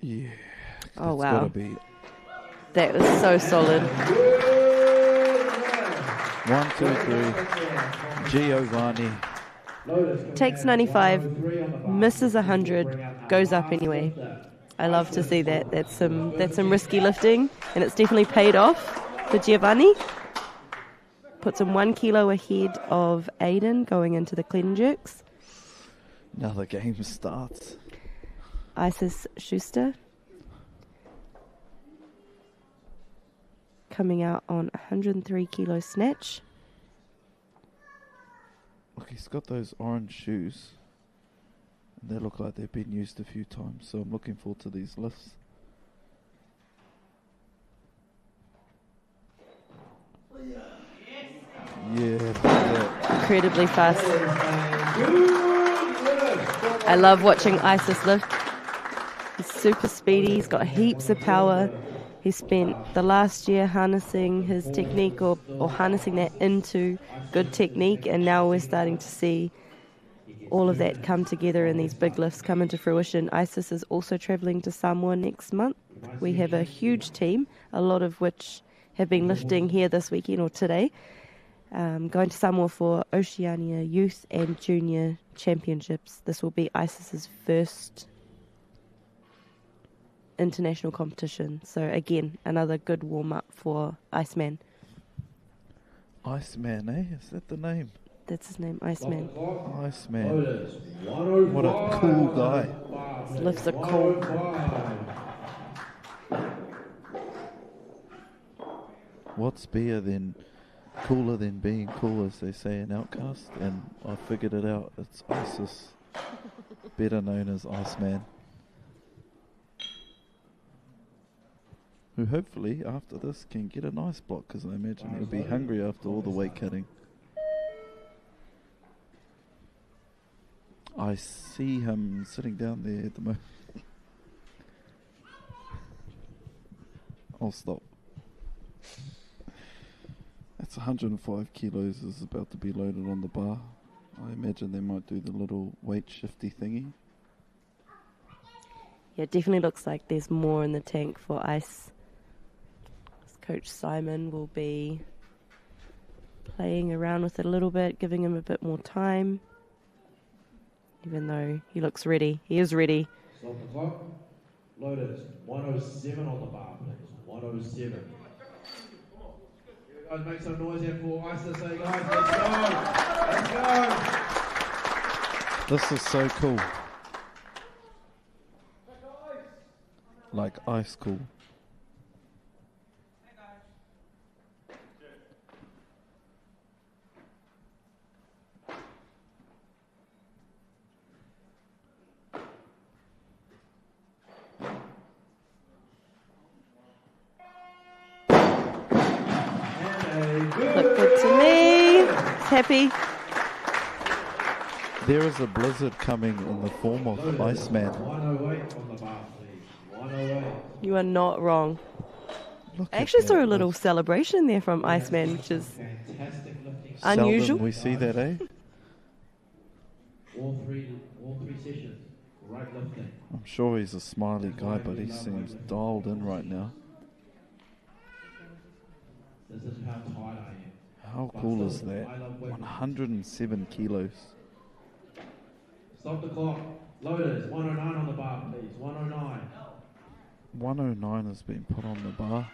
Yeah. Oh, that's wow. Gotta be. That was so solid. 1, 2, 3. Giovanni. Takes 95, misses 100, goes up anyway. I love to see that. That's some risky lifting, and it's definitely paid off for Giovanni. Puts him 1 kilo ahead of Aiden going into the clean and jerks. Now the game starts. Isis Schuster coming out on 103 kilo snatch. Look, he's got those orange shoes. And they look like they've been used a few times, so I'm looking forward to these lifts. Yeah, look at that. Incredibly fast. I love watching Isis lift. He's super speedy, he's got heaps of power. He spent the last year harnessing his technique or harnessing that into good technique, and now we're starting to see all of that come together and these big lifts come into fruition. Isis is also travelling to Samoa next month. We have a huge team, a lot of which have been lifting here this weekend or today, going to Samoa for Oceania Youth and Junior Championships. This will be Isis's first international competition. So again, another good warm-up for Iceman. Iceman, eh? Is that the name? That's his name, Iceman. Iceman. What a cool guy. His lifts are cool. What's cooler than being cool, as they say in Outcast? And I figured it out. It's Isis, better known as Iceman, who hopefully after this can get a nice block, because I imagine he'll be hungry after all the weight cutting. I see him sitting down there at the moment. I'll stop. That's 105 kilos is about to be loaded on the bar. I imagine they might do the little weight shifty thingy. Yeah, it definitely looks like there's more in the tank for Ice. Coach Simon will be playing around with it a little bit, giving him a bit more time. Even though he looks ready. He is ready. Stop the clock. Loaders, 107 on the bar, please. 107. Guys, make some noise here for Isis. Say, guys, let's go. This is so cool. Like ice cool. Look good to me. Happy. There is a blizzard coming in the form of Iceman. 108 on the bar, please. 108. You are not wrong. Look I actually saw a little celebration there from Iceman, which is unusual. Seldom we see that, eh? All three sessions. Great lifting. I'm sure he's a smiley guy, but he seems dialed in right now. This is how tight I am. How cool is that? 107 kilos. Stop the clock. Loaders, 109 on the bar, please. 109. 109 has been put on the bar.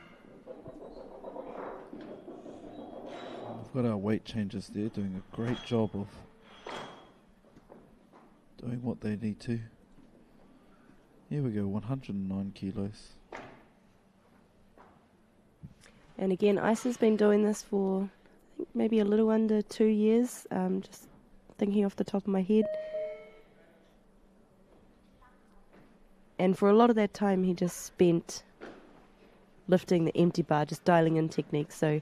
We've got our weight changers there doing a great job of doing what they need to. Here we go, 109 kilos. And again, Ice has been doing this for, I think, maybe a little under 2 years, just thinking off the top of my head. And for a lot of that time, he just spent lifting the empty bar, just dialing in techniques. So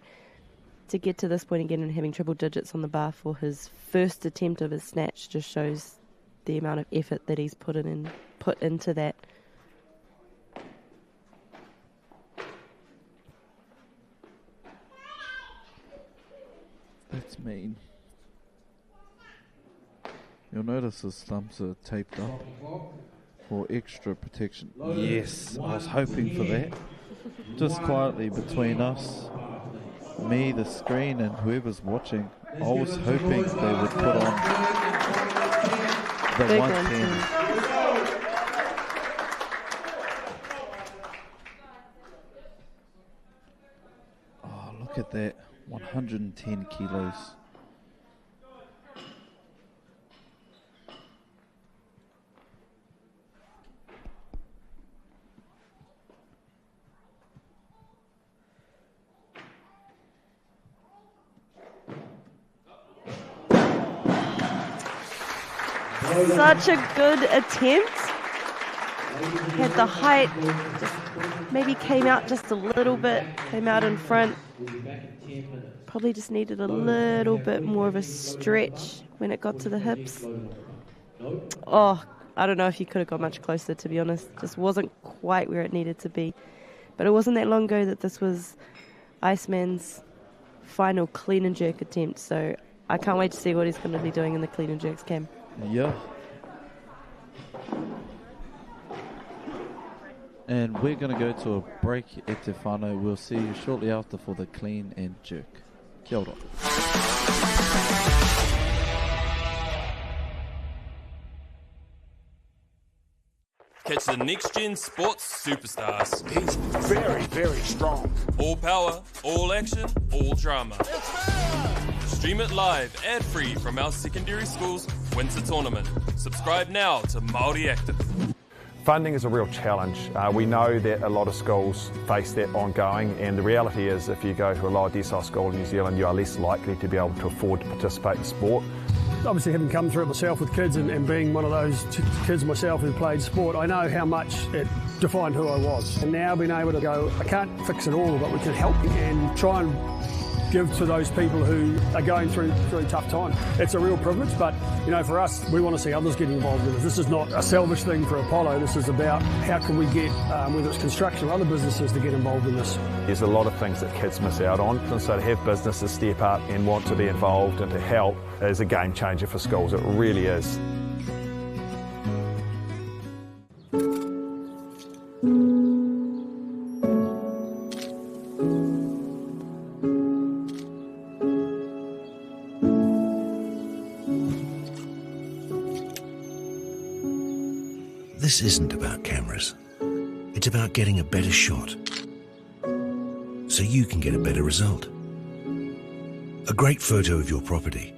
to get to this point again and having triple digits on the bar for his first attempt of his snatch just shows the amount of effort that he's put into that. That's mean. You'll notice his thumbs are taped up for extra protection. Yes, I was hoping for that. Just quietly between us, me, the screen, and whoever's watching, I was hoping they would put on the 110. Oh, look at that. 110 kilos. Such a good attempt. Had the height, just maybe came out just a little bit, came out in front. Probably just needed a little bit more of a stretch when it got to the hips. Oh, I don't know if you could have got much closer, to be honest. Just wasn't quite where it needed to be. But it wasn't that long ago that this was Iceman's final clean and jerk attempt. So I can't wait to see what he's going to be doing in the clean and jerks cam. Yeah. And we're going to go to a break at Te Whānau. We'll see you shortly after for the clean and jerk. Kia ora. Catch the next gen sports superstars. He's very, very strong. All power, all action, all drama. Stream it live, ad-free from our secondary school's winter tournament. Subscribe now to Māori Active. Funding is a real challenge. We know that a lot of schools face that ongoing, and the reality is if you go to a lower decile school in New Zealand, you are less likely to be able to afford to participate in sport. Obviously, having come through it myself with kids and being one of those kids myself who played sport, I know how much it defined who I was. And now being able to go, I can't fix it all, but we can help and try and give to those people who are going through a tough time. It's a real privilege, but you know, for us, we want to see others get involved in this. This is not a selfish thing for Apollo. This is about how can we get, whether it's construction or other businesses, to get involved in this. There's a lot of things that kids miss out on, and so to have businesses step up and want to be involved and to help is a game changer for schools. It really is. This isn't about cameras. It's about getting a better shot so you can get a better result. A great photo of your property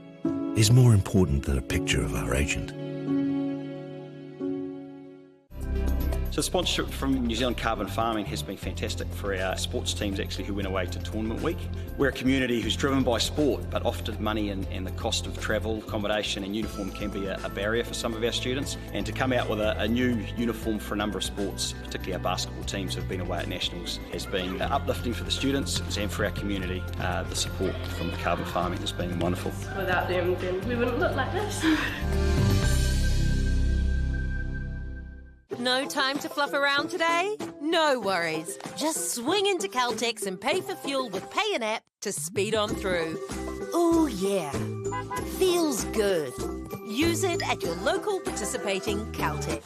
is more important than a picture of our agent. So sponsorship from New Zealand Carbon Farming has been fantastic for our sports teams actually who went away to tournament week. We're a community who's driven by sport, but often money and the cost of travel, accommodation and uniform can be a barrier for some of our students. And to come out with a new uniform for a number of sports, particularly our basketball teams who've been away at nationals, has been uplifting for the students and for our community. The support from the Carbon Farming has been wonderful. Without them, then we wouldn't look like this. No time to fluff around today? No worries. Just swing into Caltex and pay for fuel with Pay an App to speed on through. Ooh, yeah. Feels good. Use it at your local participating Caltex.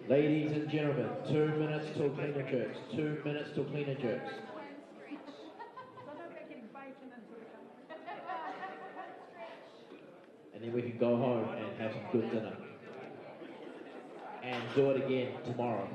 Ladies and gentlemen, 2 minutes till clean and jerks. 2 minutes till clean and jerks. And then we can go home and have some good dinner. And do it again tomorrow.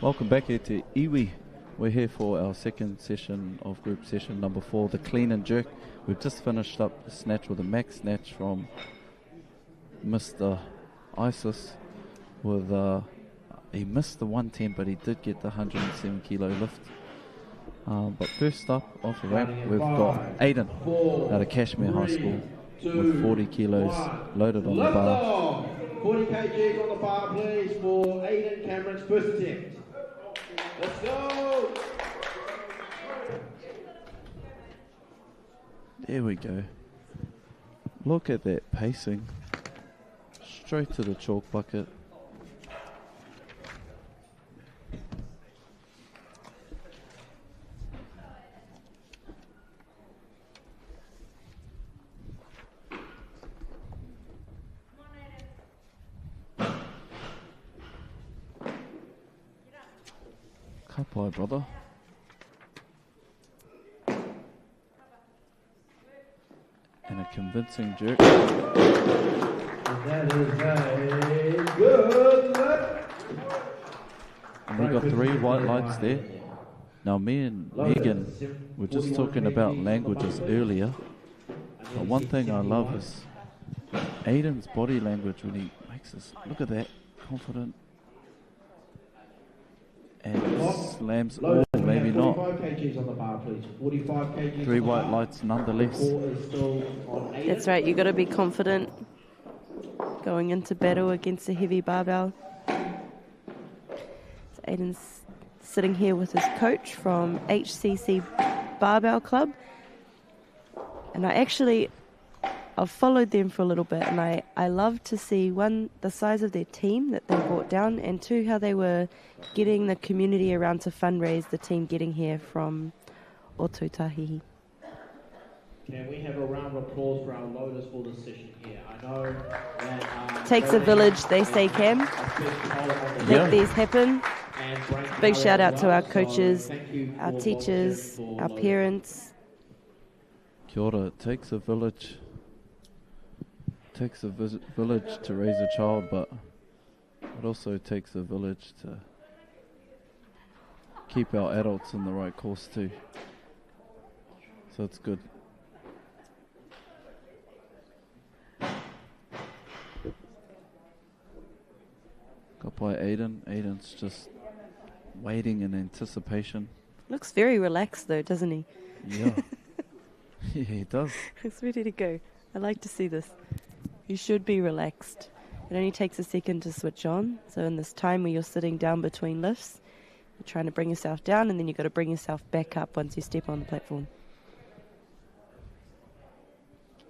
Welcome back here to Iwi. We're here for our second session of group session number 4, the clean and jerk. We've just finished up the snatch with a max snatch from Mr. Isis with he missed the 110, but he did get the 107 kilo lift. But first up off the ramp, we've got Aiden out of Cashmere High School with 40 kilos loaded on the bar. 40 kgs on the bar, please, for Aiden Cameron's first attempt. Let's go! There we go. Look at that pacing. Straight to the chalk bucket. Kapai, brother. And a convincing jerk. And that is a good lift. And we got 3 white lights there. Now me and Megan were just talking about languages earlier. But one thing I love is Aiden's body language when he makes us, look at that, confident. And slams all, maybe not. 45 kgs on the bar, please. 45 kgs. 3 white lights nonetheless. That's right, you've got to be confident going into battle against a heavy barbell. So Aiden's sitting here with his coach from HCC Barbell Club. And I've followed them for a little bit, and I love to see, 1, the size of their team that they brought down, and 2, how they were getting the community around to fundraise the team getting here from Otutahihi. Can we have a round of applause for our loaders for this session here? I know that... Takes a village, they say, Cam. Make these happen. Big shout out to our coaches, our teachers, our parents. Kia ora. It takes a village. Takes a village to raise a child, but it also takes a village to keep our adults in the right course too. So it's good. Got by Aiden. Aiden's just waiting in anticipation. Looks very relaxed though, doesn't he? Yeah. Yeah, he does. He's ready to go. I like to see this. You should be relaxed. It only takes a second to switch on. So in this time where you're sitting down between lifts, you're trying to bring yourself down, and then you've got to bring yourself back up once you step on the platform.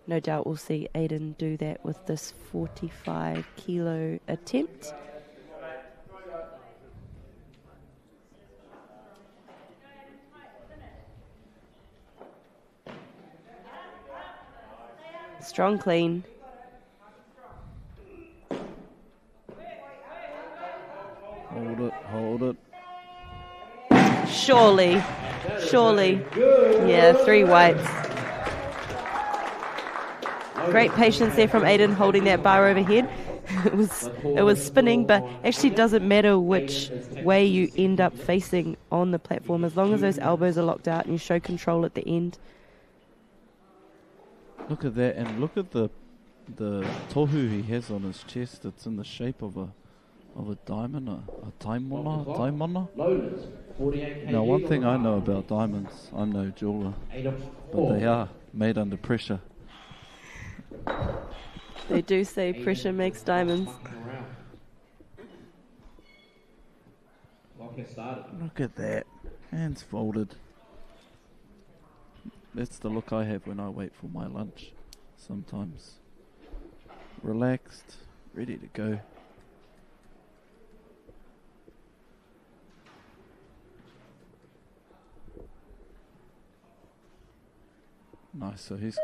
No doubt we'll see Aiden do that with this 45 kilo attempt. Strong clean. Hold it. Surely. Yeah, 3 whites. Great patience there from Aiden holding that bar overhead. It was spinning, but actually doesn't matter which way you end up facing on the platform, as long as those elbows are locked out and you show control at the end. Look at that, and look at the tohu he has on his chest. It's in the shape of a diamond, a taimana. Now, one thing I know about diamonds, I'm no jeweler, but they are made under pressure. They do say pressure makes diamonds. Look at that, hands folded. That's the look I have when I wait for my lunch sometimes. Relaxed, ready to go. Nice, so he's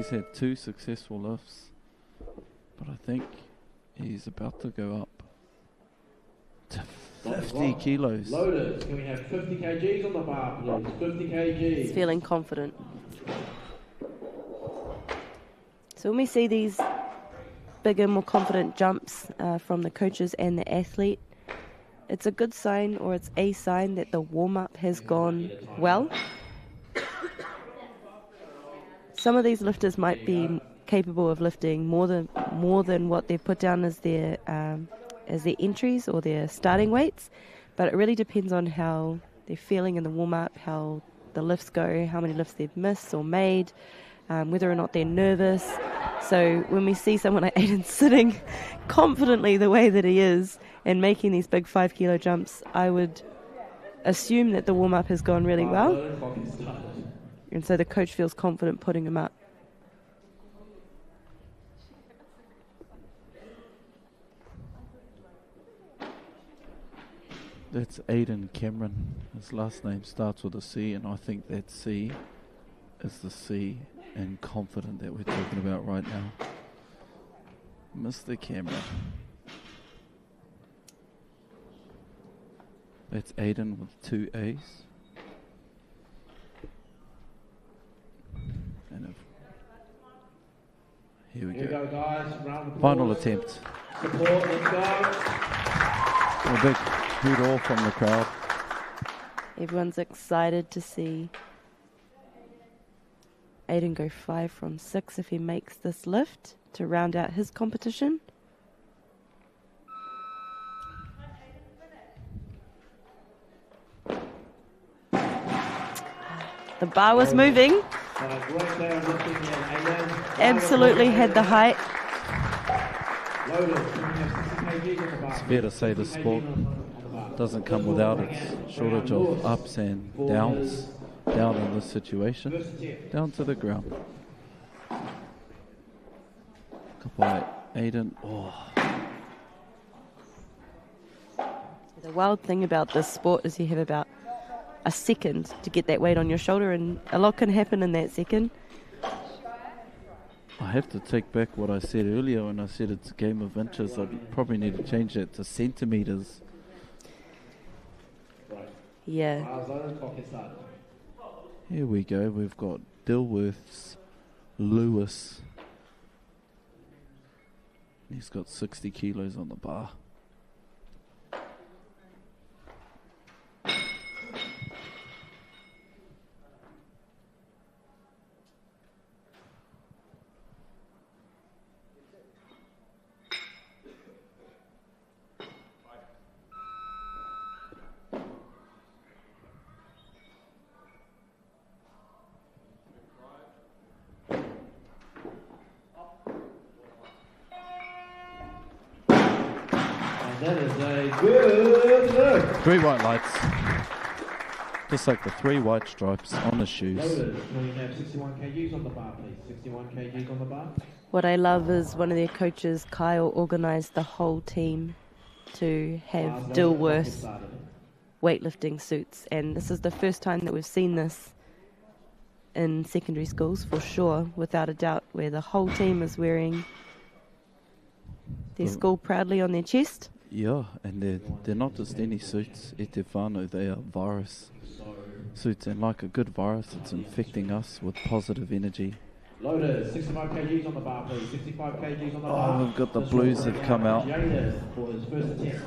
had 2 successful lifts, but I think he's about to go up to 50 kilos. Loaders, can we have 50 kgs on the bar, please? 50 kgs. He's feeling confident. So when we see these bigger, more confident jumps from the coaches and the athlete, it's a good sign, or it's a sign that the warm-up has gone well. Some of these lifters might be capable of lifting more than what they've put down as their entries or their starting weights, but it really depends on how they're feeling in the warm-up, how the lifts go, how many lifts they've missed or made, whether or not they're nervous. So when we see someone like Aiden sitting confidently the way that he is and making these big 5 kilo jumps, I would assume that the warm-up has gone really well. And so the coach feels confident putting him up. That's Aiden Cameron. His last name starts with a C, and I think that C is the C in confident that we're talking about right now. Mr. Cameron. That's Aiden with 2 A's. And here we go. Guys. Round of Final applause. attempt. Support, let's go. A big hoot from the crowd. Everyone's excited to see Aiden go 5 from 6 if he makes this lift to round out his competition. The bar was moving. Absolutely had the height. It's fair to say the sport doesn't come without its shortage of ups and downs. Down in this situation, down to the ground. Goodbye, Aiden. Oh. The wild thing about this sport is you have about a second to get that weight on your shoulder, and a lot can happen in that second. I have to take back what I said earlier when I said it's a game of inches. I'd probably need to change that to centimetres. Yeah. Here we go. We've got Dilworth's Lewis. He's got 60 kilos on the bar. That is a good look. 3 white lights. Just like the 3 white stripes on the shoes. Loaders, can we have 61 kgs on the bar, please? 61 kgs on the bar. What I love is one of their coaches, Kyle, organised the whole team to have Dilworth weightlifting suits, and this is the first time that we've seen this in secondary schools, for sure, without a doubt, where the whole team is wearing their school proudly on their chest. Yeah, and they're not just any suits, e te whānau, they are virus suits, and like a good virus, it's infecting us with positive energy. Loaders, 65 kgs on the bar, please. 65 kgs on the bar. Oh, we've got the blues have come out. Jadis for his first attempt.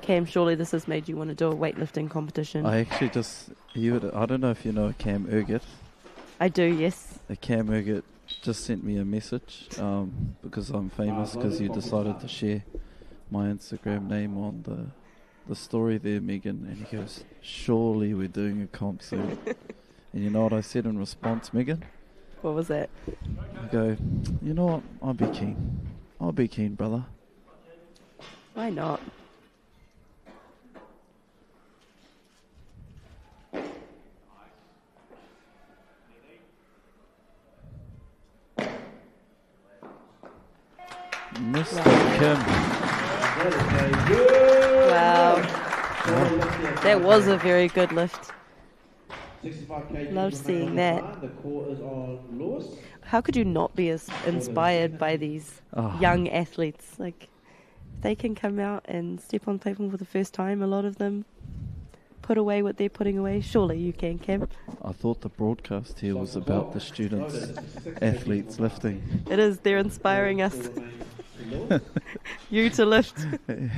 Cam, surely this has made you want to do a weightlifting competition. I actually I don't know if you know Cam Urgit. I do, yes. Cam Urgit just sent me a message because I'm famous, because you decided to share my Instagram name on the story there, Megan, and he goes, surely we're doing a comp soon. And you know what I said in response, Megan? What was that? I go, you know what, I'll be keen, brother. Why not? Mr. Kim. Wow. That was a very good lift. Love seeing that. How could you not be as inspired by these young athletes? Like, they can come out and step on platform for the first time. A lot of them put away what they're putting away. Surely you can, Cam. I thought the broadcast here was about the students, athletes lifting. It is. They're inspiring us. You to lift. I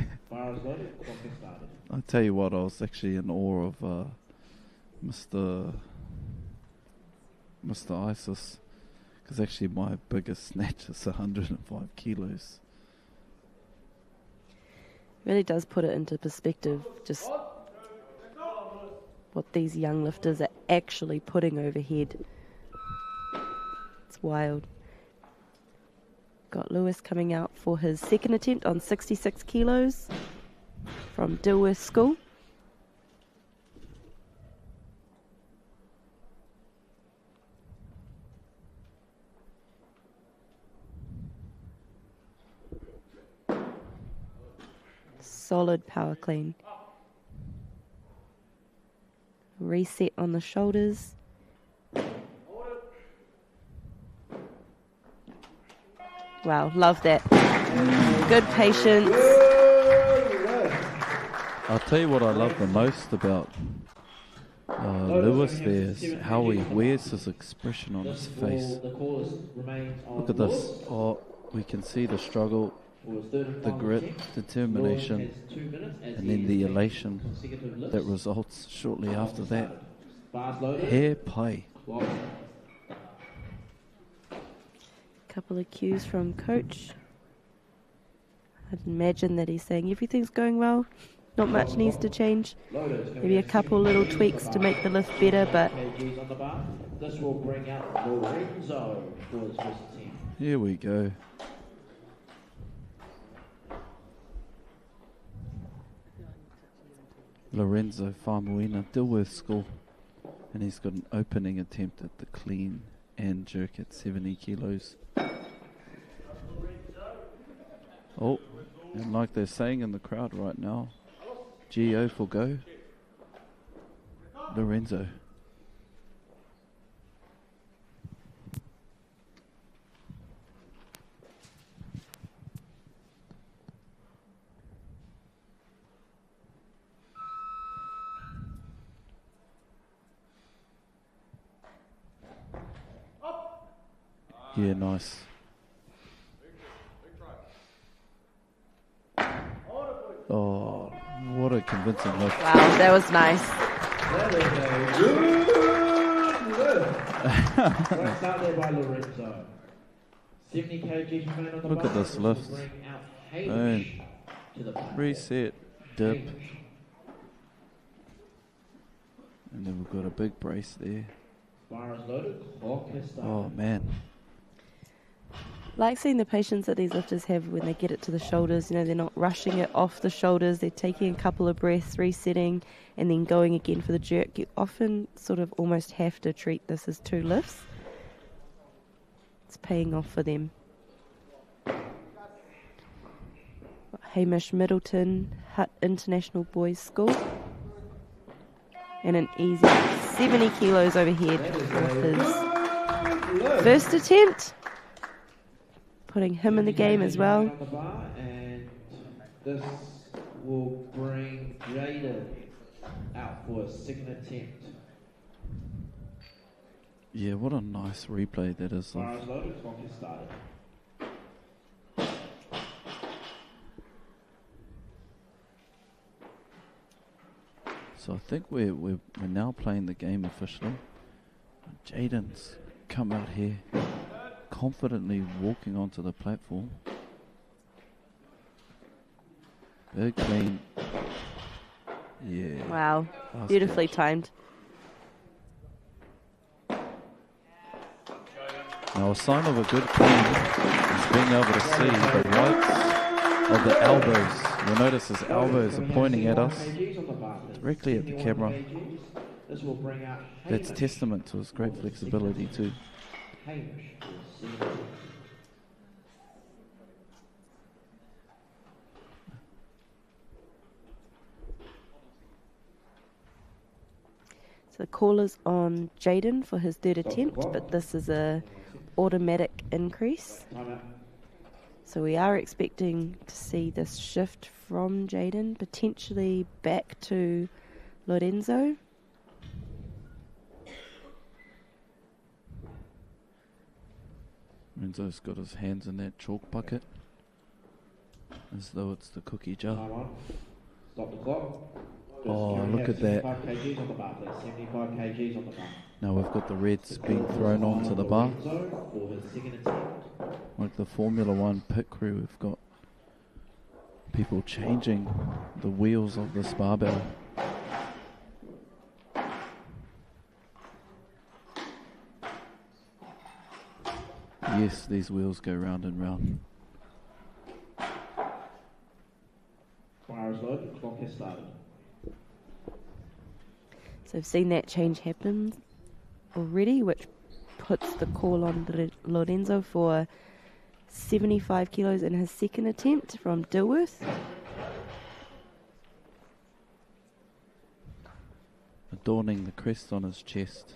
tell you what, I was actually in awe of Mr. Isis, because actually my biggest snatch is 105 kilos. Really does put it into perspective, just what these young lifters are actually putting overhead. It's wild. Got Lewis coming out for his second attempt on 66 kilos from Dilworth School. Solid power clean. Reset on the shoulders. Wow, love that. Good patience. I'll tell you what I love the most about Lewis there is how he wears his expression on his face. Look at this. Oh, we can see the struggle, the grit, determination, and then the elation that results shortly after that. Hair pie. Couple of cues from coach. I'd imagine that he's saying everything's going well, not much needs to change, maybe a couple little tweaks to make the lift better, but this will bring out Lorenzo for his first team. Here we go. Lorenzo Famuina, Dilworth School, and he's got an opening attempt at the clean and jerk at 70 kilos. Oh, and like they're saying in the crowd right now, GO for go. Lorenzo. Yeah, nice. Oh, what a convincing lift. Wow, that was nice. That is a good lift. Right start there by Lorenzo. 70 kg man on the Look at this lift. Boom. Reset, dip. And then we've got a big brace there. Bar is loaded. Clock has started. Oh, man. Like seeing the patience that these lifters have when they get it to the shoulders. You know, they're not rushing it off the shoulders. They're taking a couple of breaths, resetting, and then going again for the jerk. You often sort of almost have to treat this as 2 lifts. It's paying off for them. Hamish Middleton, Hutt International Boys School. And an easy 70 kilos overhead with his first attempt. Putting him in the game as well. And this will bring Jaden out for a second attempt. Yeah, what a nice replay that is. Bars loaded, clock has started. So I think we're now playing the game officially. Jaden's come out here confidently walking onto the platform. Very clean. Yeah. Wow. Fast Beautifully catch. timed. Now a sign of a good clean is being able to see the whites of the elbows. You'll notice his elbows are pointing at us directly at the camera. That's testament to his great flexibility too. So the call is on Jaden for his 3rd attempt, but this is a automatic increase. So we are expecting to see this shift from Jaden, potentially back to Lorenzo. Lorenzo's got his hands in that chalk bucket, as though it's the cookie jar. Stop the clock. Oh, look at that. 75 kgs on the bar, please. 75 kgs on the bar. Now we've got the reds being thrown onto the bar. For his second attempt. Like the Formula One pit crew, we've got people changing the wheels of this barbell. Yes, these wheels go round and round. Fire is loaded, the clock has started. So I've seen that change happen already, which puts the call on Lorenzo for 75 kilos in his second attempt from Dilworth. Adorning the crest on his chest,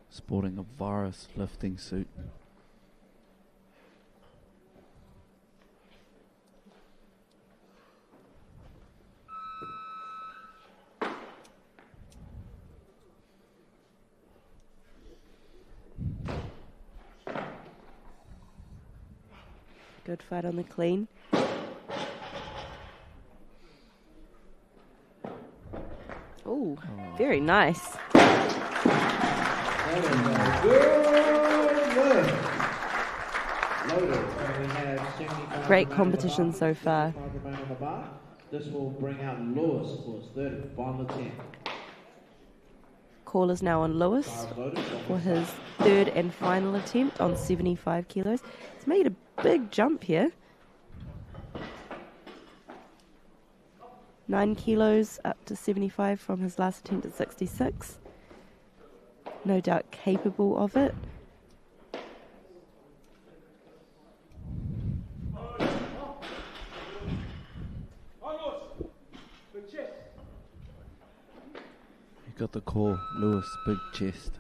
sporting a virus lifting suit. Good fight on the clean. Ooh, very nice. Great competition so far. This will bring out Lewis for his 3rd and final attempt. Call is now on Lewis for his 3rd and final attempt on 75 kilos. He's made a big jump here. 9 kilos up to 75 from his last attempt at 66. No doubt capable of it. You got the call, Lewis, big chest.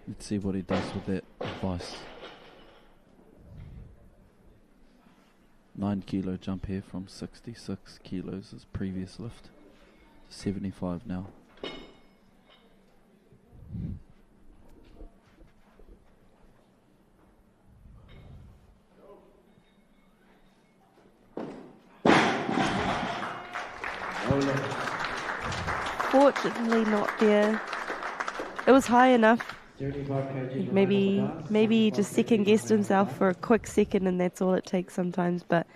Let's see what he does with that advice. 9 kilo jump here from 66 kilos his previous lift. 75 now. Fortunately not there. It was high enough. Maybe he just second guessed himself for a quick second, and that's all it takes sometimes. But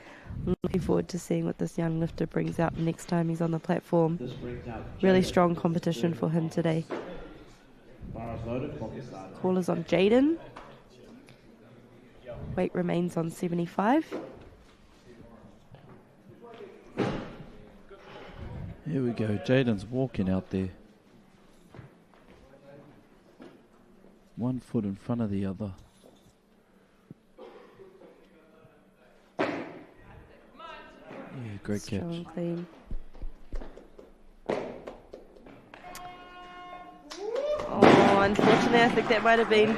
I'm looking forward to seeing what this young lifter brings out next time he's on the platform. Really strong competition for him today. Bar is loaded, clock is started. Call is on Jaden. Weight remains on 75. Here we go. Jaden's walking out there. One foot in front of the other. Yeah, great Strong, catch. clean. Oh, unfortunately, I think that might have been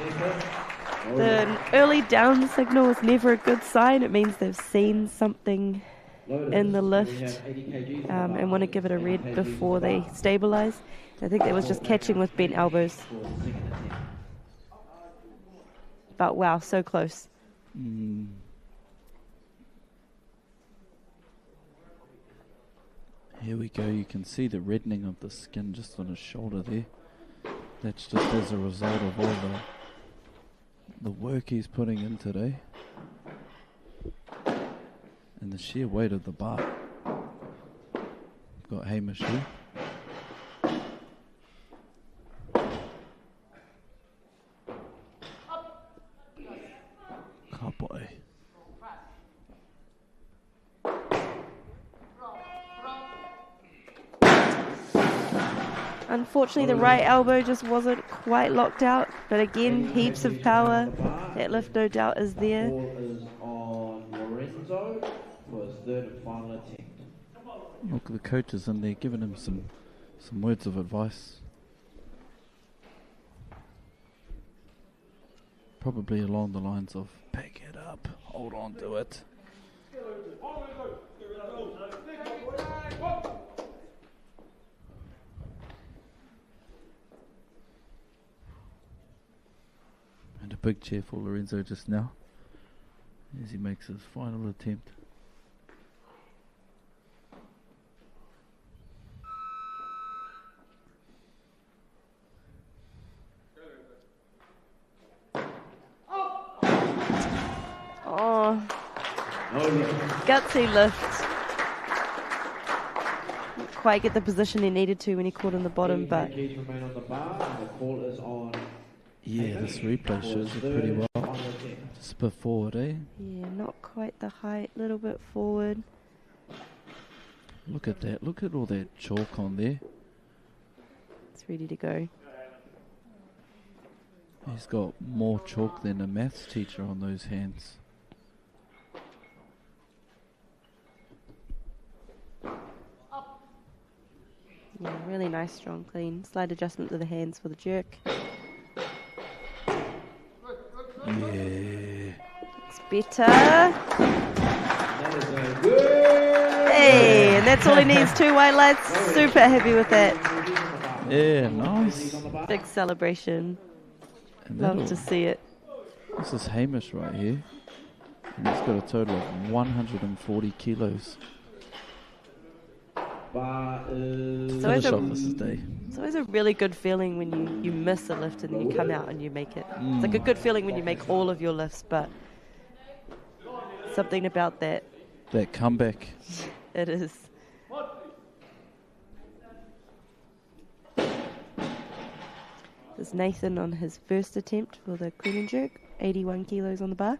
the early down signal is never a good sign. It means they've seen something in the lift and want to give it a red before they stabilize. I think that was just catching with bent elbows. But wow, so close. Here we go. You can see the reddening of the skin just on his shoulder there. That's just as a result of all the work he's putting in today. And the sheer weight of the bar. Got Hamish here. Cowboy. Unfortunately, the right elbow just wasn't quite locked out. But again, heaps of power. That lift, no doubt, is there. Call is on Lorenzo for his third and final attempt. Look, the coach is in there giving him some words of advice. Probably along the lines of, pick it up, hold on to it. And a big cheer for Lorenzo just now as he makes his final attempt. Oh, gutsy lift. Didn't quite get the position he needed to when he caught on the bottom, but Remain on the bar, and the call is on. Yeah, this replay shows it pretty well. Just a bit forward, eh? yeah, not quite the height, a little bit forward. Look at that. Look at all that chalk on there. It's ready to go. He's got more chalk than a maths teacher on those hands. Yeah, really nice, strong, clean. Slight adjustment to the hands for the jerk. Yeah. It's better. Hey, and that's all he needs, 2 white lights. Super happy with that. Yeah, nice. Big celebration. And Love to see it. This is Hamish right here. And he's got a total of 140 kilos. It's always a really good feeling when you miss a lift and then you come out and you make it. It's like a good feeling when you make all of your lifts, but something about that. That comeback. It is. There's Nathan on his first attempt for the clean and jerk, 81 kilos on the bar.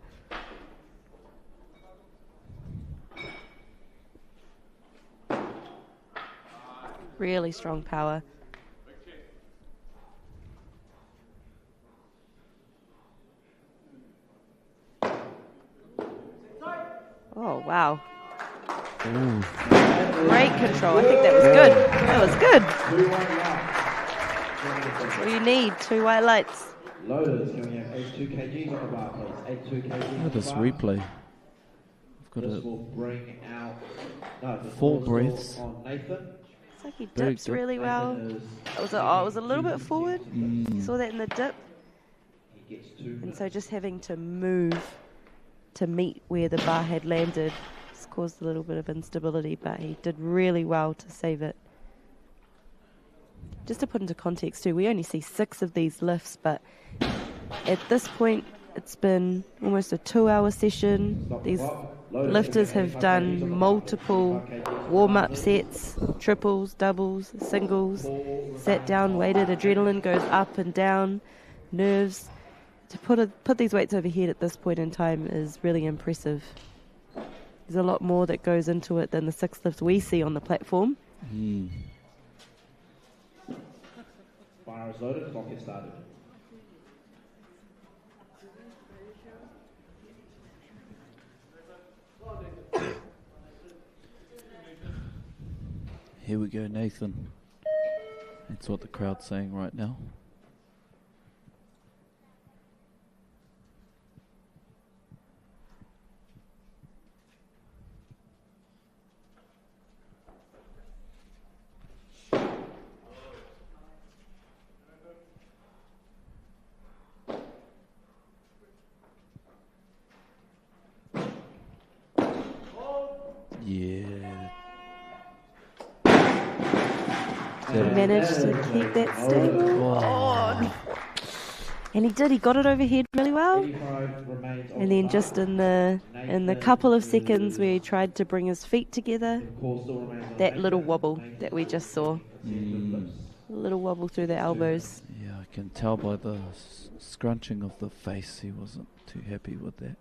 Really strong power. Oh, wow. Ooh. Great control. I think that was good. That was good. That's what you need. 2 white lights. Loaders, can we have 82 kgs on the bar, please? 82 kgs. Look at this replay. I've got This will bring out full breaths. on Nathan. It's like he dips really well. It was a little bit forward. You saw that in the dip. And so just having to move to meet where the bar had landed just caused a little bit of instability, but he did really well to save it. Just to put into context too, we only see 6 of these lifts, but at this point It's been almost a 2-hour session. These lifters have done multiple warm-up sets, triples, doubles, singles, sat down, weighted, adrenaline goes up and down, nerves. To put these weights overhead at this point in time is really impressive. There's a lot more that goes into it than the 6 lifts we see on the platform. Fire is loaded, clock is started. Here we go, Nathan. That's what the crowd's saying right now. Managed to keep that stable. Oh. And he did. He got it overhead really well. And then just in the couple of seconds where he tried to bring his feet together, that little wobble that we just saw. A little wobble through the elbows. Yeah, I can tell by the scrunching of the face he wasn't too happy with that.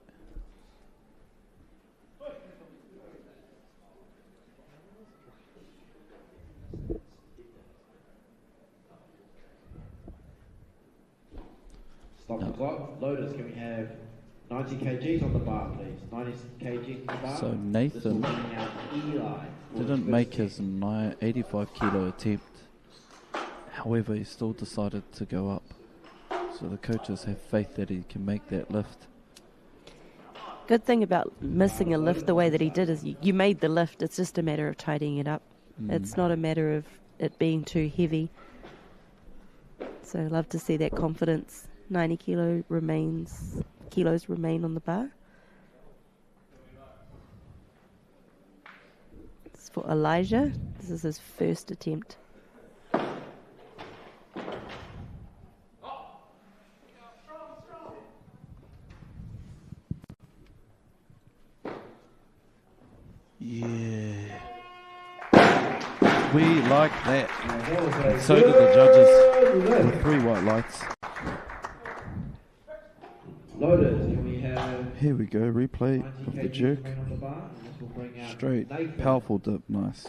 Stop the clock. Loaders, can we have 90 kgs on the bar, please? 90 kgs on the bar. So Nathan didn't make his 85 kilo attempt. However, he still decided to go up. So the coaches have faith that he can make that lift. Good thing about missing a lift the way that he did is you made the lift. It's just a matter of tidying it up. It's not a matter of it being too heavy. So I love to see that confidence. 90 kilos remain on the bar. This is for Elijah. This is his first attempt. Yeah. We like that. And so did the judges with 3 white lights. Loaders, can we have... Here we go, replay of the jerk. Straight, powerful dip, nice.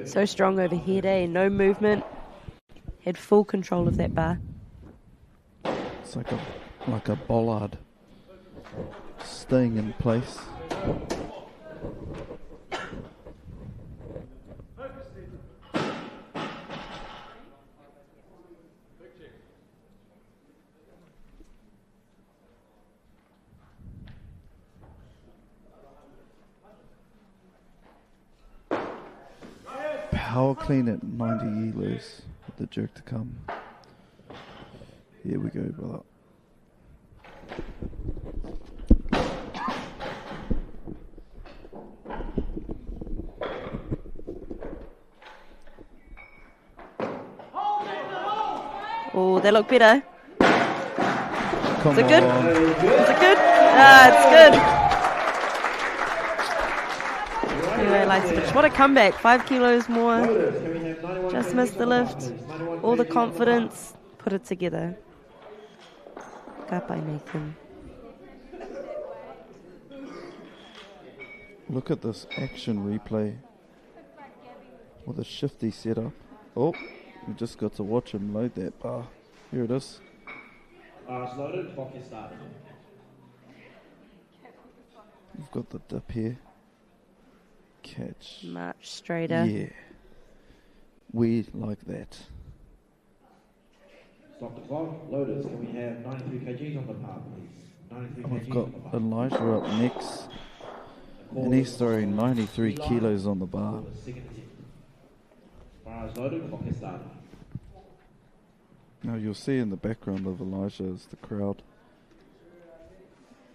So strong overhead, eh? No movement. Had full control of that bar. It's like a bollard staying in place. Power clean at 90 kilos with the jerk to come. Here we go, brother. Oh, they look better. Come Is it good? on. Is it good? Ah, it's good. Anyway, lights finish. What a comeback. 5 kilos more. Just missed the lift. All the confidence. Put it together. Got by Nathan. Look at this action replay with a shifty setup. Oh, we just got to watch him load that bar. Here it is. It's loaded, clock is started. We've got the dip here. Catch. Much straighter. Yeah. We like that. Stop the clock. Loaders, can we have 93 kgs on the bar, please? 93 kgs We've got on the bar. Elijah up next. And he's throwing 93 kilos on the bar. Bar is loaded, clock is started. Now you'll see in the background of Elijah is the crowd.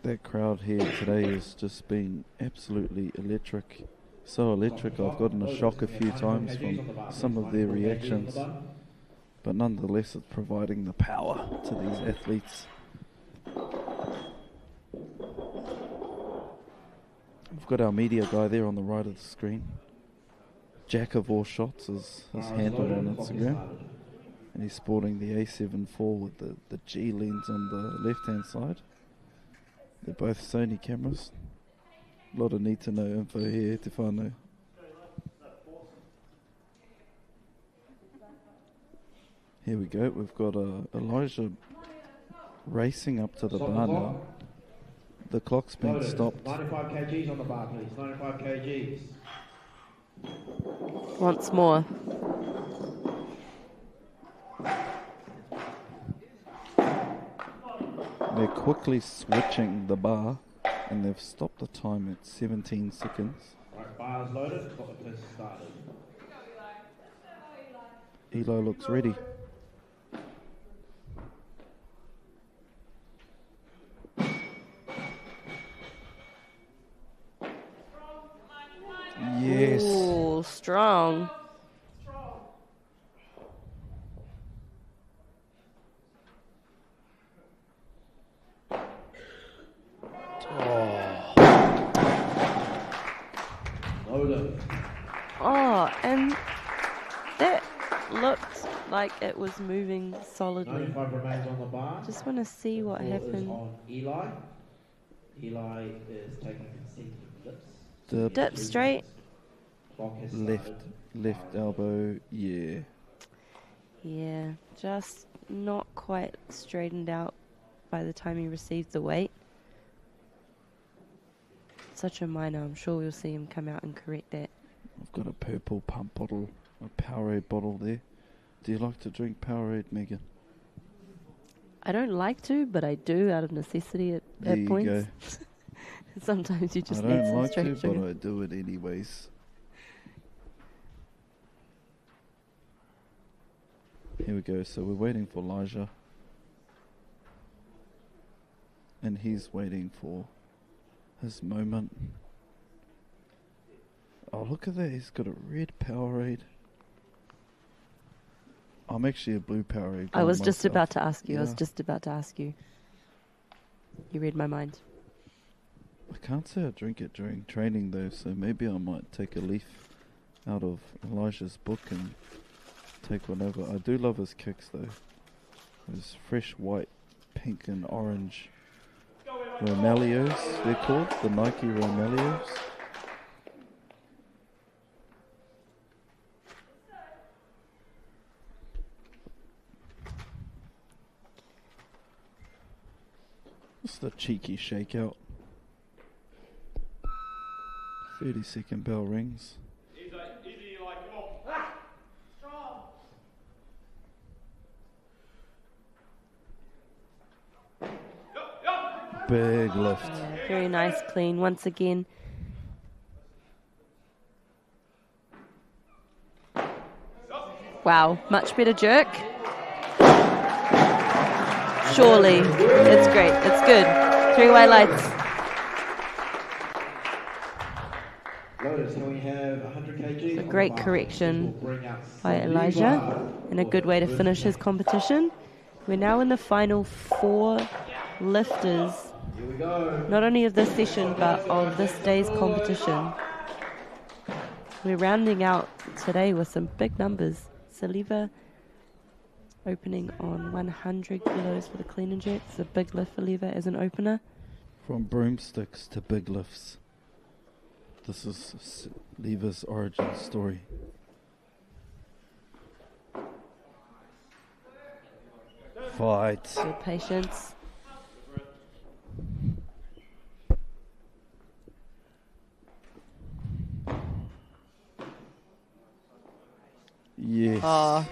That crowd here today has just been absolutely electric. So electric, I've gotten a shock a few times from some of their reactions. But nonetheless, it's providing the power to these athletes. We've got our media guy there on the right of the screen. Jack of all shots is his handle on Instagram. And he's sporting the A74 with the G lens on the left-hand side. They're both Sony cameras. A lot of need-to-know info here, te whānau. Here we go. We've got Elijah racing up to the bar now. The clock's been stopped. 95 kgs on the bar, please. 95 kgs. Once more. They're quickly switching the bar, and they've stopped the time at 17 seconds. Right, bar's loaded. Clock has started. Eli looks ready. Yes. Ooh, strong. Oh, and that looked like it was moving solidly. 95 remains on the bar. Just want to see what happened. On Eli. Eli is taking consecutive dips. Dip straight. Left elbow, yeah. Yeah, just not quite straightened out by the time he received the weight. Such a minor, I'm sure we'll see him come out and correct that. I've got a purple pump bottle, a Powerade bottle there. Do you like to drink Powerade, Megan? I don't like to, but I do out of necessity at points. Go. Sometimes you just I need don't some like straight to, sugar. but I do it anyways. Here we go. So we're waiting for Elijah. And he's waiting for his moment. Oh, look at that. He's got a red Powerade. I'm actually a blue Powerade. I was just myself. about to ask you. Yeah. I was just about to ask you. You read my mind. I can't say I drink it during training though, so maybe I might take a leaf out of Elijah's book and take one over. I do love his kicks though. Those fresh white, pink and orange Romelios, they're called, the Nike Romelios. Just a cheeky shakeout. 30-second bell rings. Big lift. Yeah, very nice, clean. Once again. Wow, much better jerk. Surely. It's great. It's good. 3 white lights. A great correction by Elijah and a good way to finish his competition. We're now in the final 4 lifters, not only of this session but of this day's competition. We're rounding out today with some big numbers. Saliva opening on 100 kilos for the clean and jerk. It's a big lift for Leva as an opener. From broomsticks to big lifts. This is Leva's origin story. Fight. Good patience. Yes. Oh.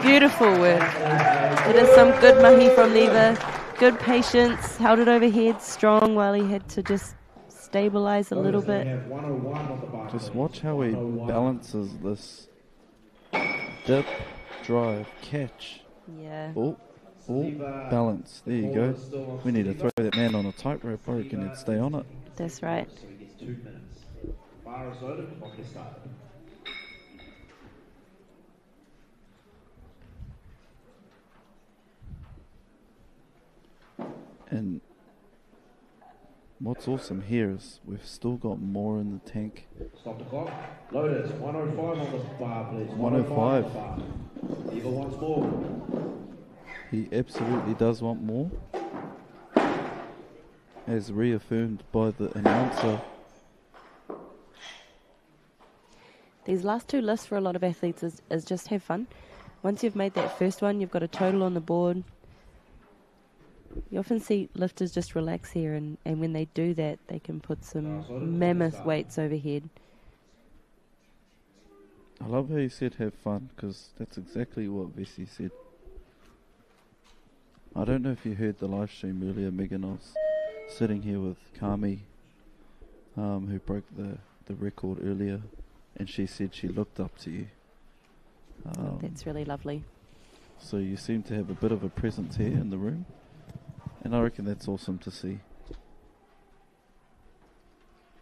Beautiful work. It is some good mahi from Leva. Good patience. Held it overhead strong while he had to just stabilize a little bit. Just watch how he balances this dip, drive, catch. Yeah. Oh, balance. There you go. We need to throw that man on a tightrope. I reckon he'd stay on it. That's right. And What's awesome here is we've still got more in the tank. Stop the clock. Loaders, 105 on the bar, please. 105. On the bar. Eva wants more. He absolutely does want more. As reaffirmed by the announcer. These last two lifts for a lot of athletes is just have fun. Once you've made that first one, you've got a total on the board. You often see lifters just relax here, and when they do that, they can put some mammoth weights overhead. I love how you said have fun, because that's exactly what Vessi said. I don't know if you heard the live stream earlier, Megan. I was sitting here with Kami, who broke the record earlier, and she said she looked up to you. That's really lovely. So you seem to have a bit of a presence here in the room, and I reckon that's awesome to see.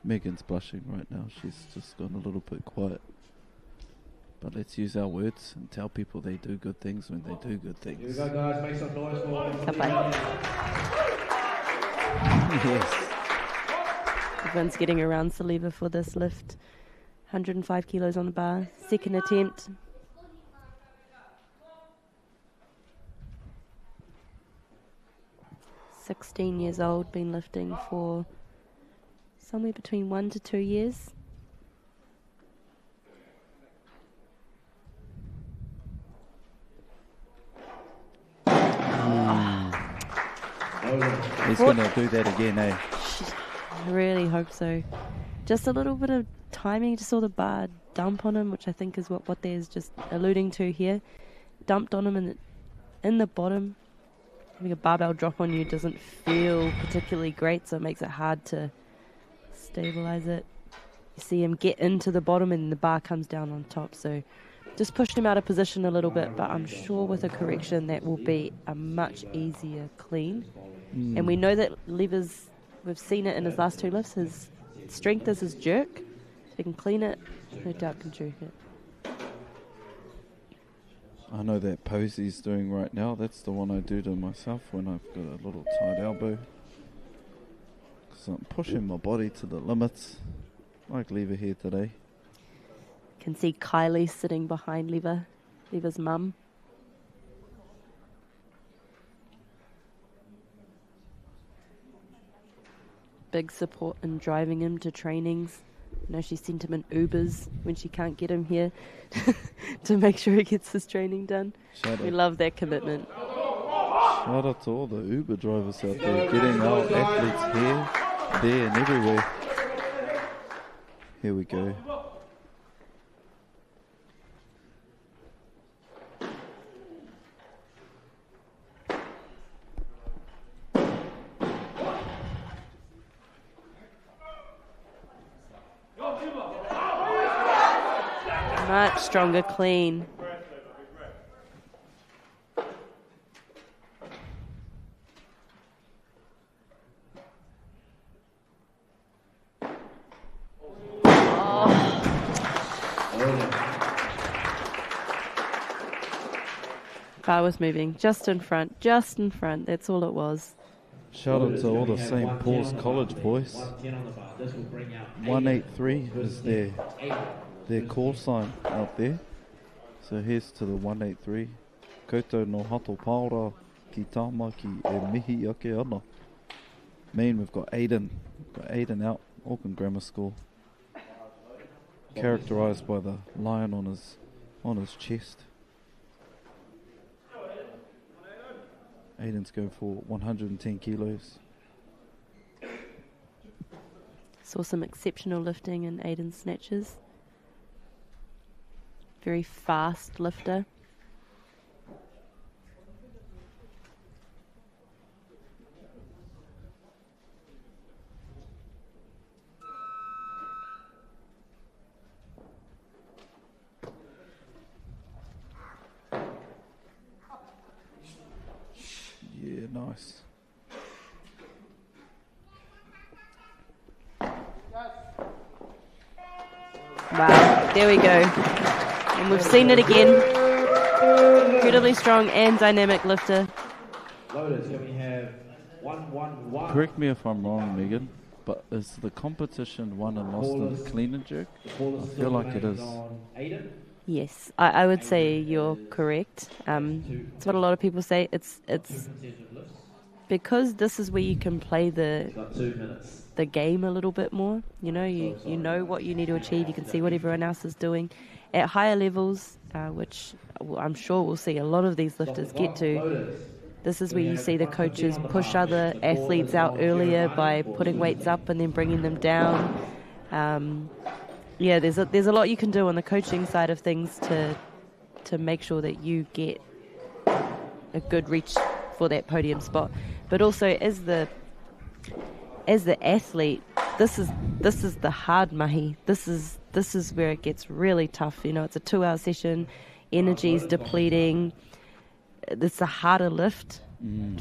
Megan's blushing right now. She's just gone a little bit quiet. But let's use our words and tell people they do good things when they do good things. Here we go, guys. Make some noise for Yes. Everyone's getting around Saliva for this lift. 105 kilos on the bar. Second attempt. "16 years old, been lifting for somewhere between 1 to 2 years. He's going to do that again, eh? I really hope so. Just a little bit of timing. Just saw the bar dump on him, which I think is what there's just alluding to here. Dumped on him in the bottom. Having a barbell drop on you doesn't feel particularly great, so it makes it hard to stabilize it. You see him get into the bottom and the bar comes down on top, so just pushed him out of position a little bit, but I'm sure with a correction that will be a much easier clean. And we know that levers, we've seen it in his last two lifts, his strength is his jerk. If he can clean it, no doubt can jerk it. I know that pose he's doing right now. That's the one I do to myself when I've got a little tight elbow. Because I'm pushing my body to the limits, like Lever here today. Can see Kylie sitting behind Lever's mum. Big support in driving him to trainings. You know, she sent him in Ubers when she can't get him here to make sure he gets his training done. We love that commitment. Shout out to all the Uber drivers out there getting our athletes here, there and everywhere. Here we go. Much stronger clean. Bar was moving just in front, that's all it was. Shout out to all the St. Paul's College boys. 183 is their call sign out there. So here's to the 183. Koutou no hato paora ki tāma ki e mihi ake ana. Mean we've got Aiden. Out, Auckland Grammar School. Characterised by the lion on his chest. Aiden's going for 110 kilos. Saw some exceptional lifting in Aiden's snatches. Very fast lifter. Yeah, nice. Wow, there we go. And we've seen it again. Incredibly strong and dynamic lifter. Loaders, can we have 111? Correct me if I'm wrong, Megan. But is the competition won and lost in the clean and jerk? I feel like it is. Yes, I would say you're correct. It's what a lot of people say. It's because this is where you can play the game a little bit more. You know, you know what you need to achieve. You can see what everyone else is doing. At higher levels, which I'm sure we'll see a lot of these lifters get to, this is where you see the coaches push other athletes out earlier by putting weights up and then bringing them down. There's a lot you can do on the coaching side of things to make sure that you get a good reach for that podium spot. But also as the athlete, this is the hard mahi. This is where it gets really tough. You know, it's a 2-hour session, energy's depleting. It's a harder lift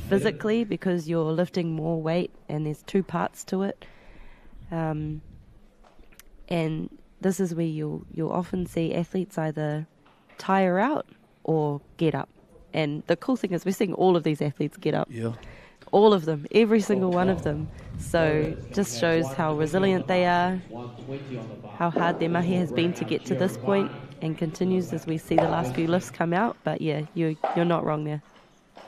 physically because you're lifting more weight and there's 2 parts to it. And this is where you'll often see athletes either tire out or get up. And the cool thing is we're seeing all of these athletes get up. Yeah. All of them, every single one of them. So just shows how resilient they are, how hard their mahi has been to get to this point, and continues as we see the last few lifts come out. But yeah, you're not wrong there.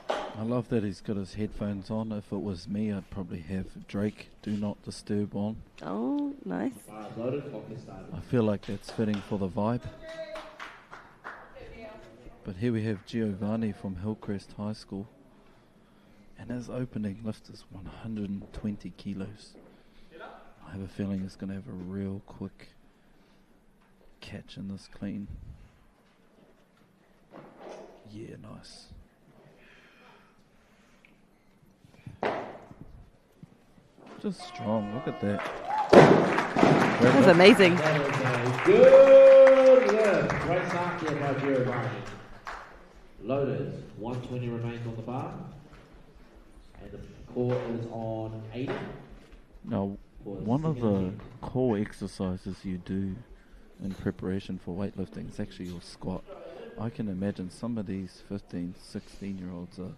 I love that he's got his headphones on. If it was me, I'd probably have Drake Do Not Disturb on. Oh, nice. I feel like that's fitting for the vibe. But here we have Giovanni from Hillcrest High School. And his opening lift is 120 kilos. I have a feeling he's going to have a real quick catch in this clean. Yeah, nice. Just strong, look at that. That was amazing. That was a good lift. Great start there by Giovanni. Loaded, 120 remains on the bar. And the core is on 80. Now, one of the core exercises you do in preparation for weightlifting is actually your squat. I can imagine some of these 15, 16-year-olds are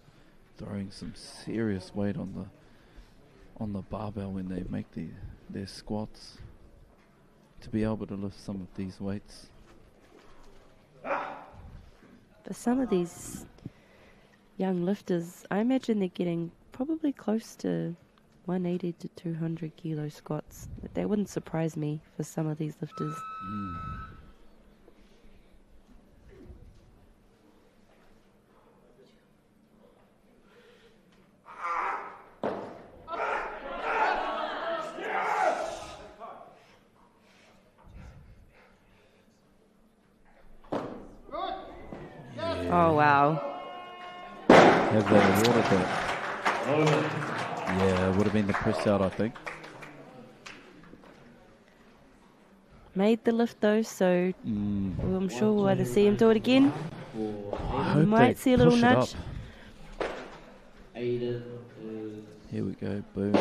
throwing some serious weight on the barbell when they make their squats to be able to lift some of these weights. For some of these young lifters, I imagine they're getting probably close to 180 to 200 kilo squats. That wouldn't surprise me for some of these lifters. Oh, wow. Have they awarded that? Yeah, it would have been the press out, I think. Made the lift though, so I'm sure we'll either see him do it again. We might see a little nudge. Here we go, boom.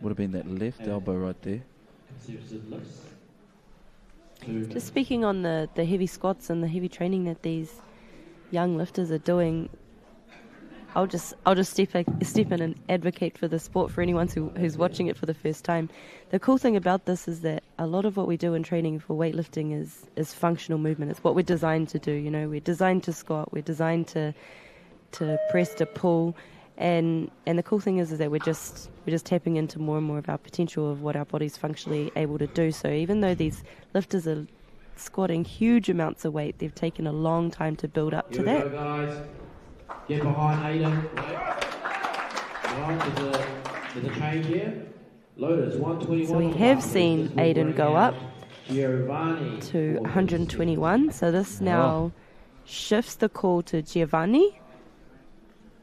Would have been that left elbow right there. Just speaking on the heavy squats and the heavy training that these young lifters are doing, I'll just step in and advocate for the sport for anyone who's watching it for the first time. The cool thing about this is that a lot of what we do in training for weightlifting is functional movement. It's what we're designed to do. You know, we're designed to squat, we're designed to press, to pull, and the cool thing is that we're just tapping into more and more of our potential of what our body's functionally able to do. So even though these lifters are squatting huge amounts of weight, they've taken a long time to build up to that. Go, guys. Get behind Aiden. There's a change here. Loaders, 121. So we have seen Aiden go up to 121. So this now shifts the call to Giovanni,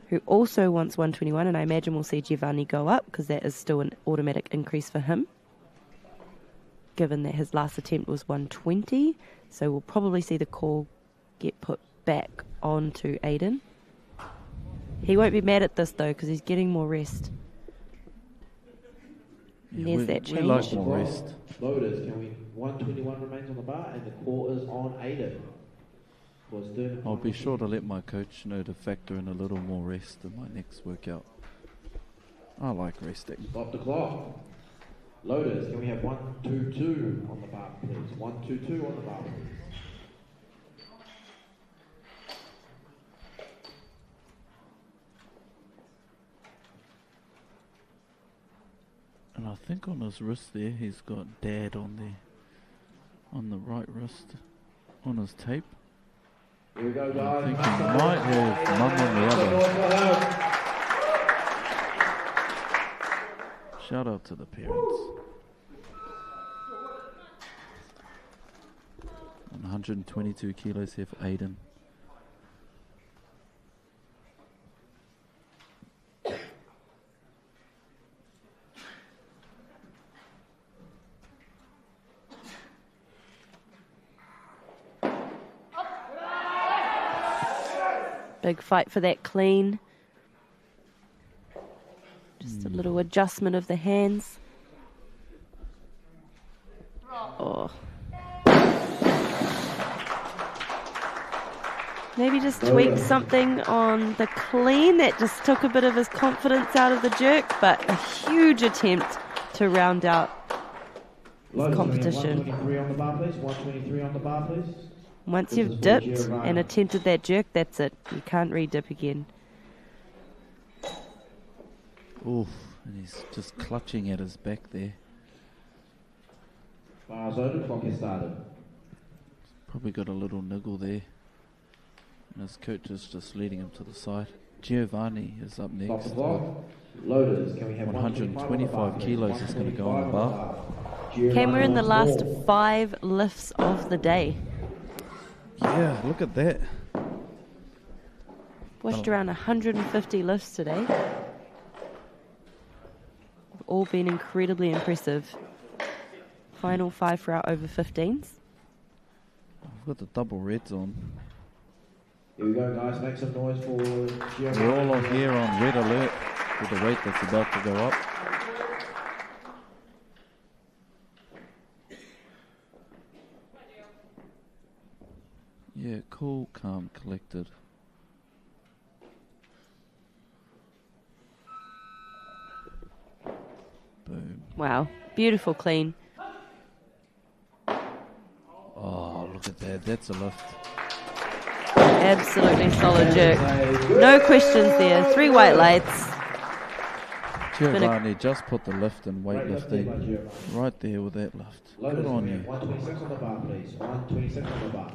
who also wants 121. And I imagine we'll see Giovanni go up because that is still an automatic increase for him, given that his last attempt was 120. So we'll probably see the call get put back onto Aiden. He won't be mad at this though because he's getting more rest. And there's that change. We like more rest. Loaders, can we? 121 remains on the bar and the core is on Aiden. I'll be sure to let my coach know to factor in a little more rest in my next workout. I like resting. Stop the clock. Loaders, can we have 122 on the bar, please? 122 on the bar, please. And I think on his wrist there, he's got Dad on the right wrist, on his tape. Here we go, I guys. think he might have Mum on the other. Shout out to the parents. And 122 kilos here for Aiden. Big fight for that clean. Just a little adjustment of the hands. Oh. Maybe just tweak something on the clean. That just took a bit of his confidence out of the jerk, but a huge attempt to round out his competition. 123 on the bar, please. 123 on the bar, please. Once you've dipped and attempted that jerk, that's it. You can't re-dip again. Oof, and he's just clutching at his back there. Bars open, clock has started. Probably got a little niggle there. And his coach is just leading him to the side. Giovanni is up next. Loaders, can we have 125 kilos is going to go on the bar. Okay, we're in the last 5 lifts of the day. Yeah, look at that. Washed around 150 lifts today. All been incredibly impressive. Final 5 for our over 15s. I've got the double reds on. Here we go, guys. Make some noise for Giovanni. We're all on here on red alert with the weight that's about to go up. Yeah, cool, calm, collected. Boom. Wow, beautiful clean. Oh, look at that. That's a lift. Absolutely solid jerk. No questions there. 3 white lights. Giovanni just put the lift in weightlifting. Right there with that lift. Good on you. 126 on the bar, please. 126 on the bar.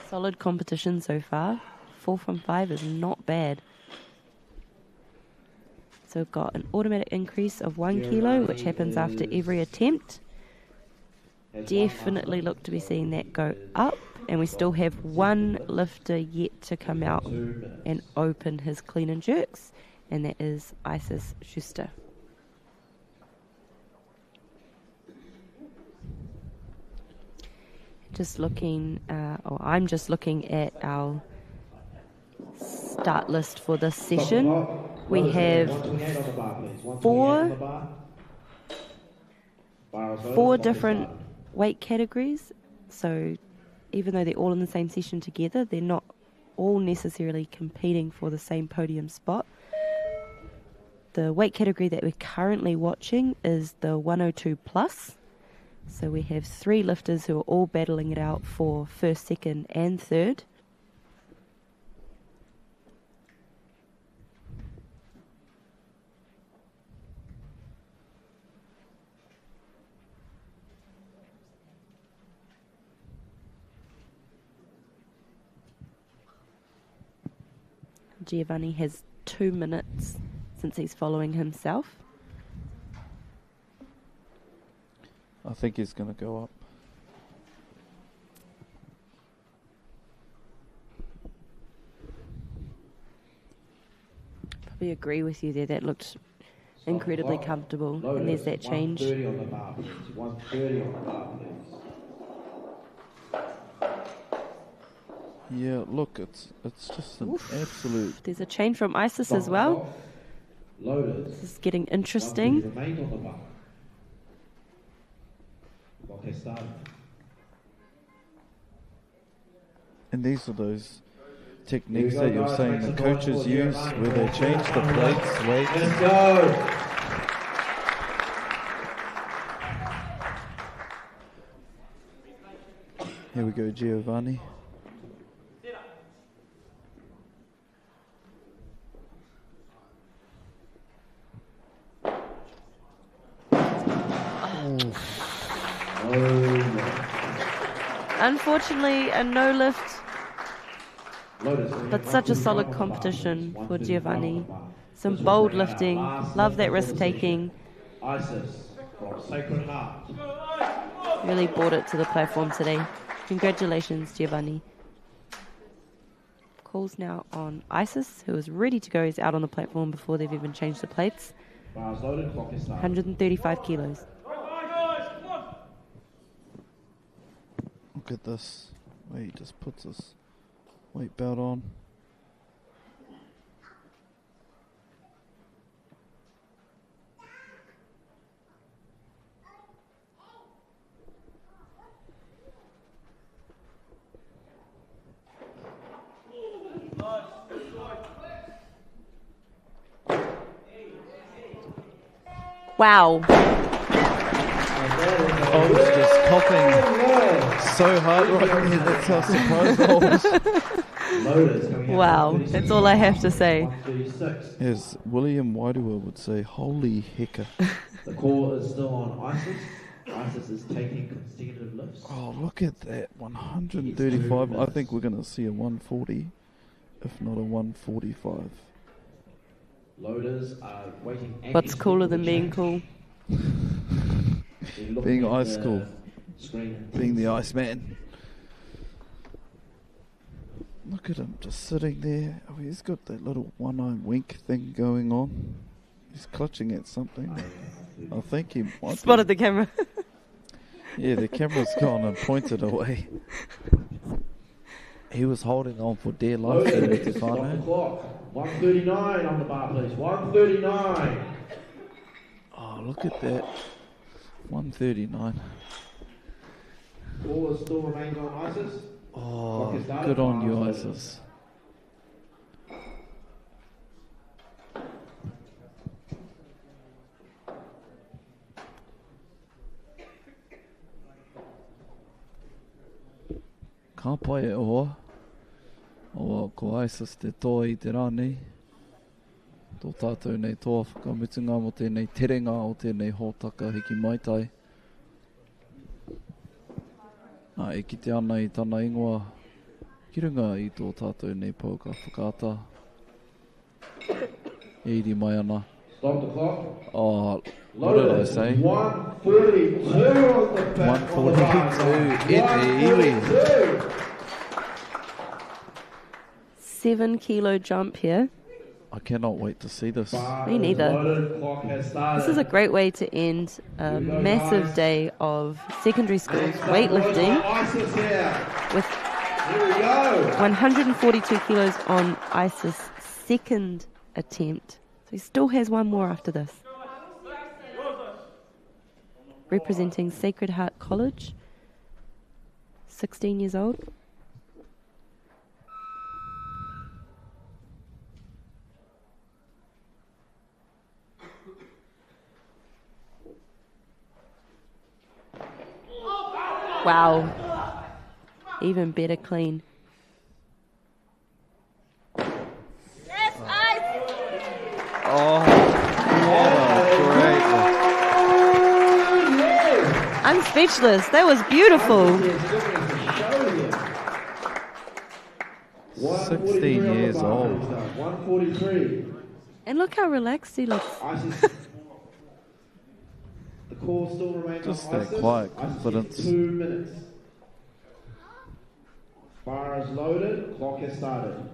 Solid competition so far. 4 from 5 is not bad. So we've got an automatic increase of 1 kilo, which happens after every attempt. Definitely look to be seeing that go up. And we still have 1 lifter yet to come out and open his clean and jerks. And that is Isis Schuster. Just looking, I'm just looking at our start list for this session. We have 4 different weight categories. So even though they're all in the same session together, they're not all necessarily competing for the same podium spot. The weight category that we're currently watching is the 102 plus. So we have 3 lifters who are all battling it out for first, second and third. Giovanni has 2 minutes since he's following himself. I think he's going to go up. Probably agree with you there. That looked incredibly comfortable. And there's that change. 130 on the bar, please. 130 on the bar, please. Yeah, look, it's just an absolute... There's a change from Isis as well. This is getting interesting. Remained on the bar. Okay, started. And these are those techniques that you're saying the coaches use where they change the plates, weights. Let's go. Here we go, Giovanni. Unfortunately, a no lift, but such a solid competition for Giovanni. Some bold lifting, love that risk taking. Really brought it to the platform today. Congratulations, Giovanni. Calls now on Isis, who is ready to go. He's out on the platform before they've even changed the plates. 135 kilos. Look at this. Where he just puts his weight belt on. Wow. I was just coughing so hard right there. That's how surprised I was. Wow, that's all I have to say. As William Wairua would say, holy hecka. The call is still on Isis. Isis is taking consecutive lifts. Oh, look at that. 135. I think we're going to see a 140, if not a 145. Loaders are waiting. What's cooler than being cool? Being ice cool. Being the ice man. Look at him just sitting there. Oh, he's got that little one-eye wink thing going on. He's clutching at something. I think he might spotted the camera. Yeah, the camera's gone and pointed away. He was holding on for dear life there at the final. 139 on the bar, please. 139. Oh, look at that. 139. Ball still remains on Isis. Oh, good on you, Isis. Ka pai e oa. Oa ko Isis te toa I te rā nei. Tō tātou nei toa whakamutunga mo tēnei terenga o tēnei hōtaka hiki maitai. Nā e kite ana I tāna ingoa kirunga I tō tātou nei pauka whakaata. E iri mai ana. Stop the clock. Oh, what did I say? 142 on the back. 142. E te iwi. 7 kilo jump here. I cannot wait to see this. Me neither. This is a great way to end a massive day of secondary schools weightlifting with 142 kilos on Isis' second attempt. So he still has one more after this. Representing Sacred Heart College, 16 years old. Wow. Even better clean. Oh, great. I'm speechless. That was beautiful. 16 years old. 143. And look how relaxed he looks. The call still remains Just on that Isis. quiet Isis confidence. 2 minutes. Bar is loaded. Clock has started.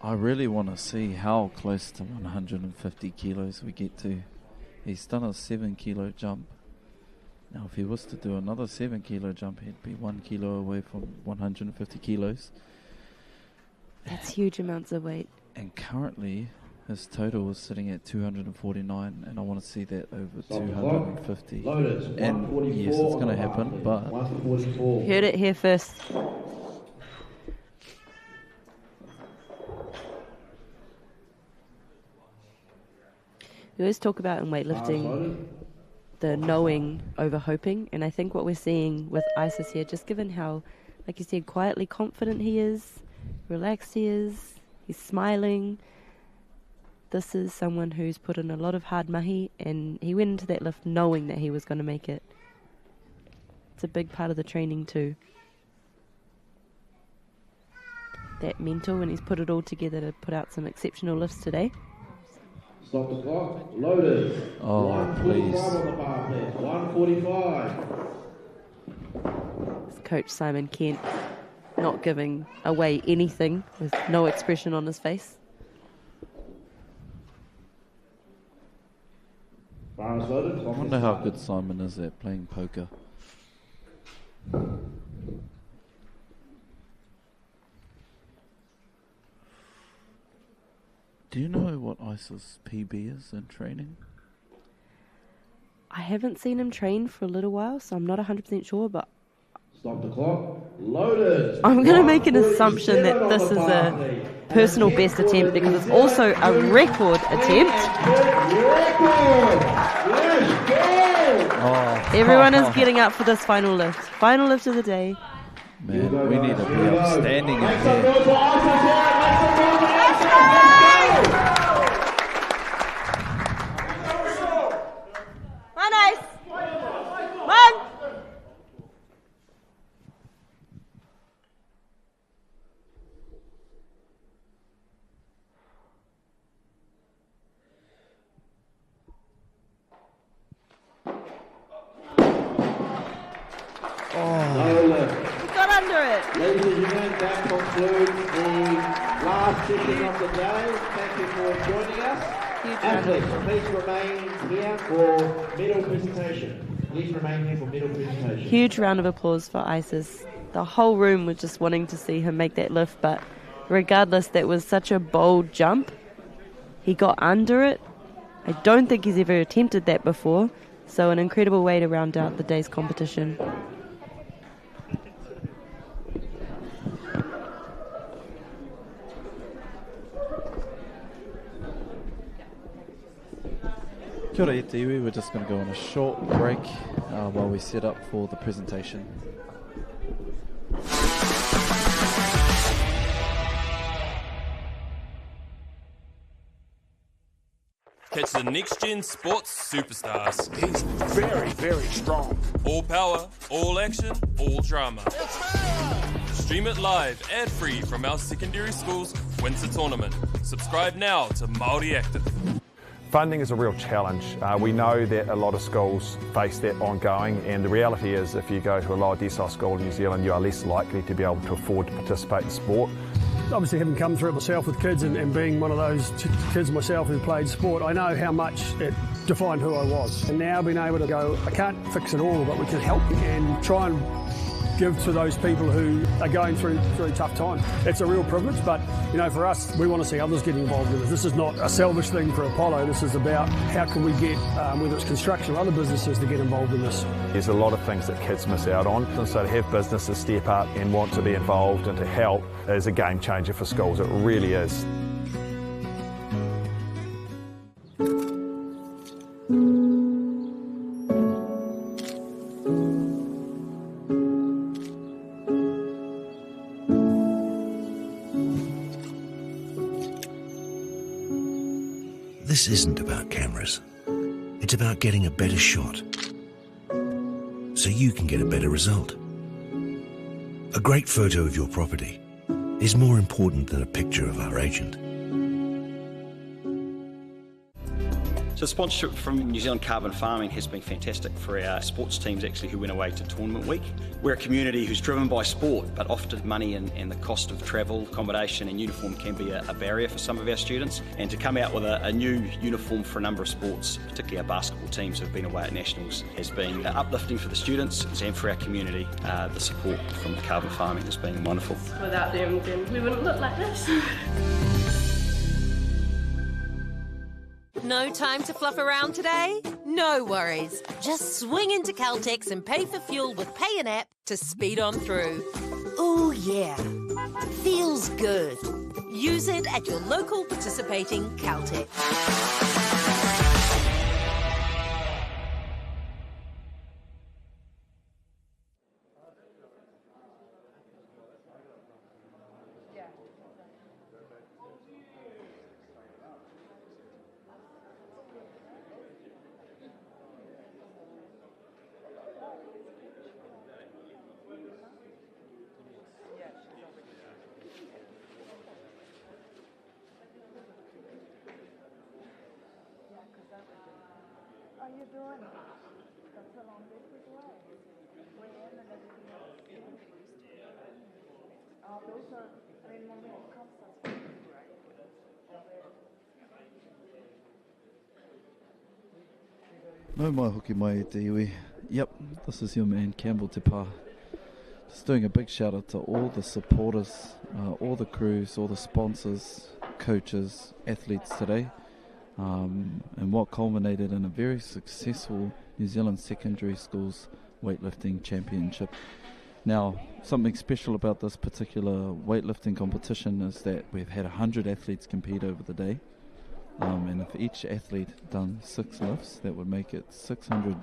I really want to see how close to 150 kilos we get to. He's done a 7 kilo jump. Now if he was to do another 7 kilo jump, he'd be 1 kilo away from 150 kilos. That's huge amounts of weight. And currently his total is sitting at 249, and I want to see that over 250. And yes, it's going to happen, but Heard it here first. We always talk about in weightlifting the knowing over hoping, and I think what we're seeing with Isis here, just given how, like you said, quietly confident he is, relaxed he is, he's smiling. This is someone who's put in a lot of hard mahi, and he went into that lift knowing that he was going to make it. It's a big part of the training too. That mental, and he's put it all together to put out some exceptional lifts today. Stop the clock. Loaded. Oh, 145 on the bar, please. 145. It's Coach Simon Kent not giving away anything with no expression on his face. Bar is loaded. I wonder how good Simon is at playing poker. Do you know what Isis PB is in training? I haven't seen him train for a little while, so I'm not 100% sure, but Stop the clock. Loaded. I'm going to make an assumption that this is a personal best attempt because it's also a record attempt. Everyone is getting up for this final lift. Final lift of the day. Man, we need to be upstanding in here. One ice. One. Ladies and gentlemen, that concludes the last session of the day. Thank you for joining us. Athletes, please remain here for medal presentation. Please remain here for medal presentation. Huge round of applause for Isis. The whole room was just wanting to see him make that lift, but regardless, that was such a bold jump. He got under it. I don't think he's ever attempted that before, so an incredible way to round out the day's competition. Kia ora iwi, we're just going to go on a short break while we set up for the presentation. Catch the next-gen sports superstars. He's very, very strong. All power, all action, all drama. Stream it live, ad-free from our secondary school's winter tournament. Subscribe now to Māori Active. Funding is a real challenge. We know that a lot of schools face that ongoing, and the reality is if you go to a lower decile school in New Zealand, you are less likely to be able to afford to participate in sport. Obviously, having come through it myself with kids and being one of those kids myself who played sport, I know how much it defined who I was. And now being able to go, I can't fix it all, but we can help and try and give to those people who are going through tough times. It's a real privilege, but you know, for us, we want to see others get involved in this. This is not a selfish thing for Apollo. This is about how can we get, whether it's construction or other businesses, to get involved in this. There's a lot of things that kids miss out on, and so to have businesses step up and want to be involved and to help is a game changer for schools. It really is. This isn't about cameras. It's about getting a better shot so you can get a better result. A great photo of your property is more important than a picture of our agent. So sponsorship from New Zealand Carbon Farming has been fantastic for our sports teams actually who went away to tournament week. We're a community who's driven by sport, but often money and the cost of travel, accommodation and uniform can be a barrier for some of our students. And to come out with a new uniform for a number of sports, particularly our basketball teams who've been away at nationals, has been uplifting for the students and for our community. The support from Carbon Farming has been wonderful. Without them, then we wouldn't look like this. No time to fluff around today? No worries. Just swing into Caltex and pay for fuel with Pay an App to speed on through. Ooh, yeah. Feels good. Use it at your local participating Caltex. No mai hoki mai e te iwi. Yep, this is your man Campbell Te Pā. Just doing a big shout out to all the supporters, all the crews, all the sponsors, coaches, athletes today, and what culminated in a very successful New Zealand Secondary Schools Weightlifting Championship. Now, something special about this particular weightlifting competition is that we've had 100 athletes compete over the day. And if each athlete done 6 lifts, that would make it 600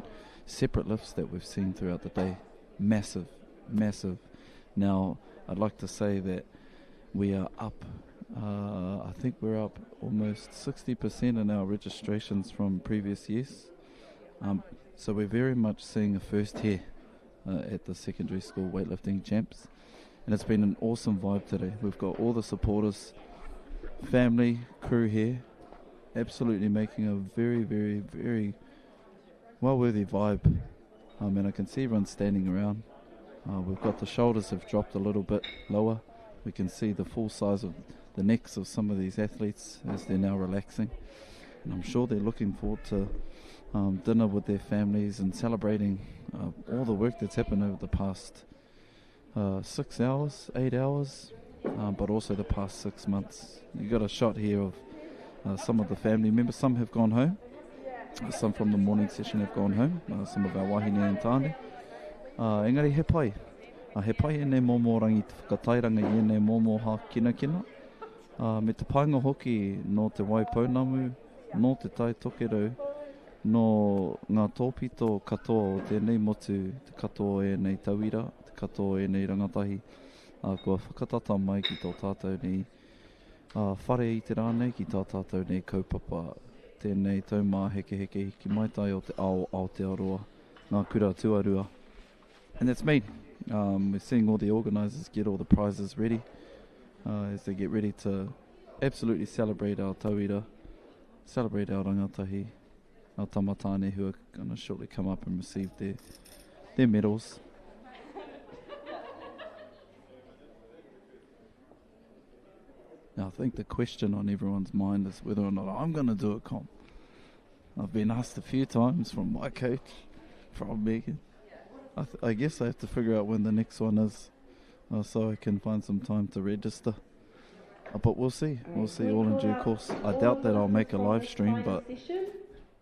separate lifts that we've seen throughout the day. Massive, massive. Now, I'd like to say that we are up, I think we're up almost 60% in our registrations from previous years. So we're very much seeing a first here at the secondary school weightlifting champs. And it's been an awesome vibe today. We've got all the supporters, family, crew here, absolutely making a very, very, very well-worthy vibe. And I can see everyone standing around. We've got the shoulders have dropped a little bit lower. We can see the full size of the necks of some of these athletes as they're now relaxing. And I'm sure they're looking forward to dinner with their families and celebrating all the work that's happened over the past 6 hours, 8 hours, but also the past 6 months. You got a shot here of some of the family members. Some have gone home. Some from the morning session have gone home. Some of our wahine and tāne. Engari, he pai. He pai e nei momo rangi te whakatairanga i nei momo ha kina kina. Me te painga hoki no te waipounamu, no te tai tokerau, no ngā tōpito katoa o tēnei motu, te katoa e nei tauira, te katoa e nei rangatahi. Kua whakatata mai ki tō tātou nei whare i te rānei, ki tā tātou nei kaupapa, tēnei taumā heke heke ki mai tai o te ao Aotearoa, ngā kura tuarua. And that's me. We're seeing all the organisers get all the prizes ready as they get ready to absolutely celebrate our tauira, celebrate our rangatahi, our tamatane who are going to shortly come up and receive their medals. Now, I think the question on everyone's mind is whether or not I'm going to do a comp. I've been asked a few times from my coach, from Megan. I guess I have to figure out when the next one is so I can find some time to register. But we'll see. We'll see all in due course. I doubt that I'll make a live stream, but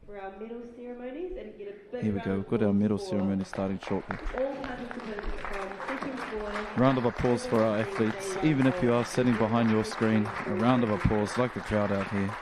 for our medal ceremonies and get a big here we go. We've got our medal ceremony starting shortly. All participants from second floor. Round of applause for our athletes. Even if you are sitting behind your screen, a round of applause like the crowd out here.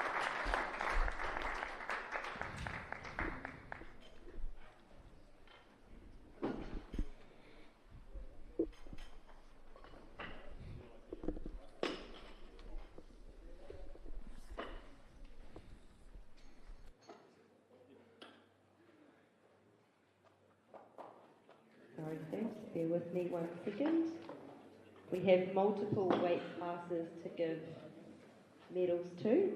Sorry, thanks. Bear with me 1 second. We have multiple weight classes to give medals to.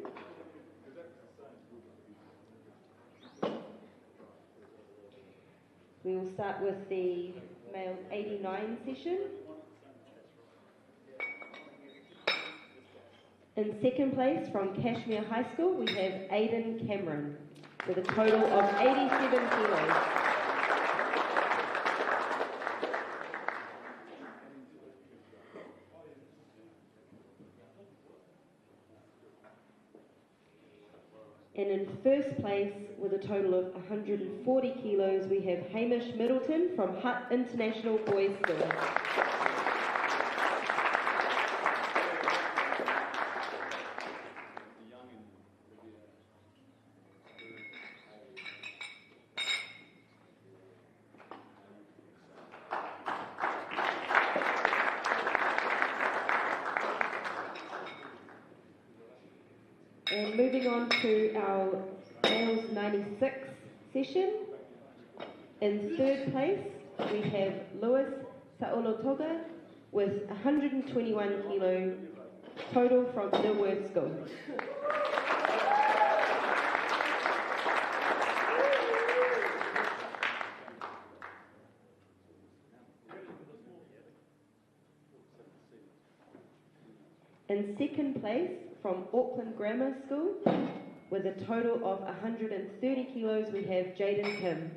We will start with the male 89 session. In second place from Cashmere High School, we have Aidan Cameron with a total of 87 kilos. And in first place, with a total of 140 kilos, we have Hamish Middleton from Hutt International Boys School. And moving on to our males 96 session. In third place, we have Lewis Saolotoga with 121 kilo total from Dilworth School. In second place, from Auckland Grammar School, with a total of 130 kilos, we have Jaden Kim.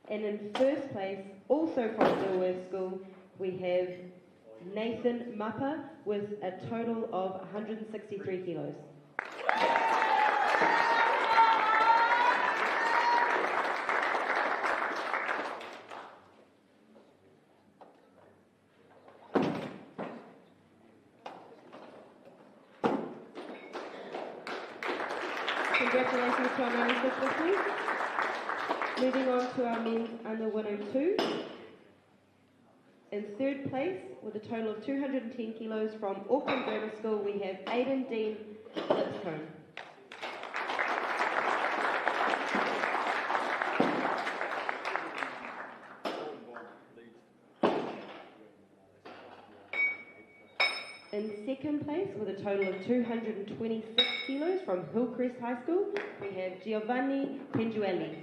And in first place, also from Dilworth School, we have Nathan Mappa with a total of 163 kilos. Congratulations to our 96 listeners. Moving on to our men's under 102. In third place, with a total of 210 kilos from Auckland Grammar School, we have Aidan Dean Lipscombe. In second place, with a total of 226 kilos from Hillcrest High School, we have Giovanni Penguelli.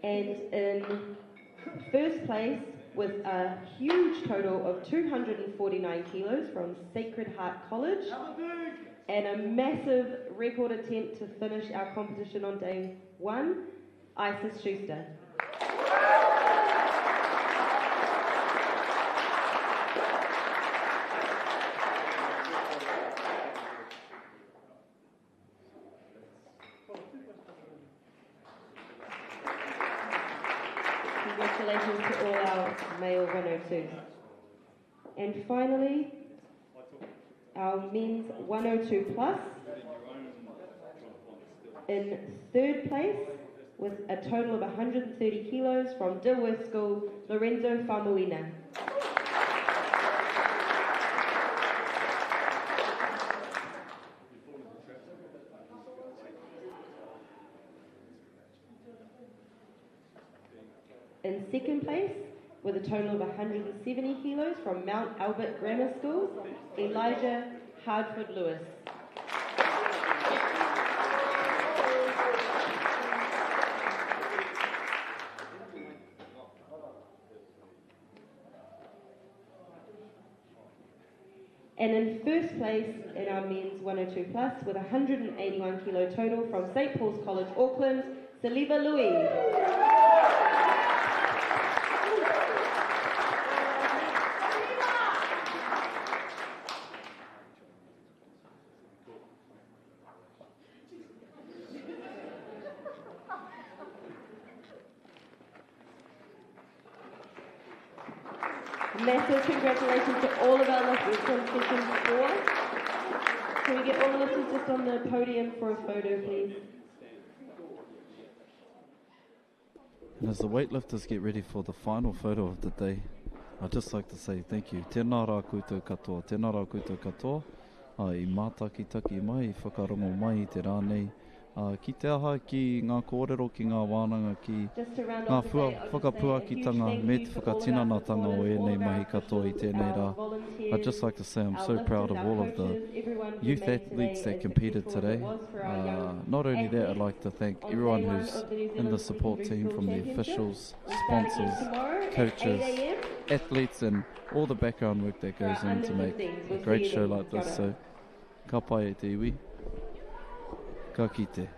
And in first place, with a huge total of 249 kilos from Sacred Heart College, and a massive record attempt to finish our competition on day one, Isis Schuster. Congratulations to all our male 102s. And finally, our men's 102 plus. In third place, with a total of 130 kilos from Dilworth School, Lorenzo Famuina. In second place, with a total of 170 kilos from Mount Albert Grammar School, Elijah Hardford Lewis. And in first place in our men's 102 plus, with 181 kilo total from St. Paul's College, Auckland, Saliva Louise. Massive congratulations to all of our lifters from session 4. Can we get all the lifters just on the podium for a photo, please? And as the weightlifters get ready for the final photo of the day, I'd just like to say thank you. Tēnā rā koutou katoa, tēnā rā koutou katoa. I mātakitaki mai, whakarongo mai te rānei. Ki te aha ki ngā kōrero, ki ngā wānanga, ki ngā whakapuakitanga me te whakatinanatanga o ēnei mahi katoa I tēnei rā. I'd just like to say I'm so proud of all of the youth athletes that competed today. Not only that, I'd like to thank everyone who's in the support team, from the officials, sponsors, coaches, athletes, and all the background work that goes in to make a great show like this. So, ka pai e te iwi. Ka kite.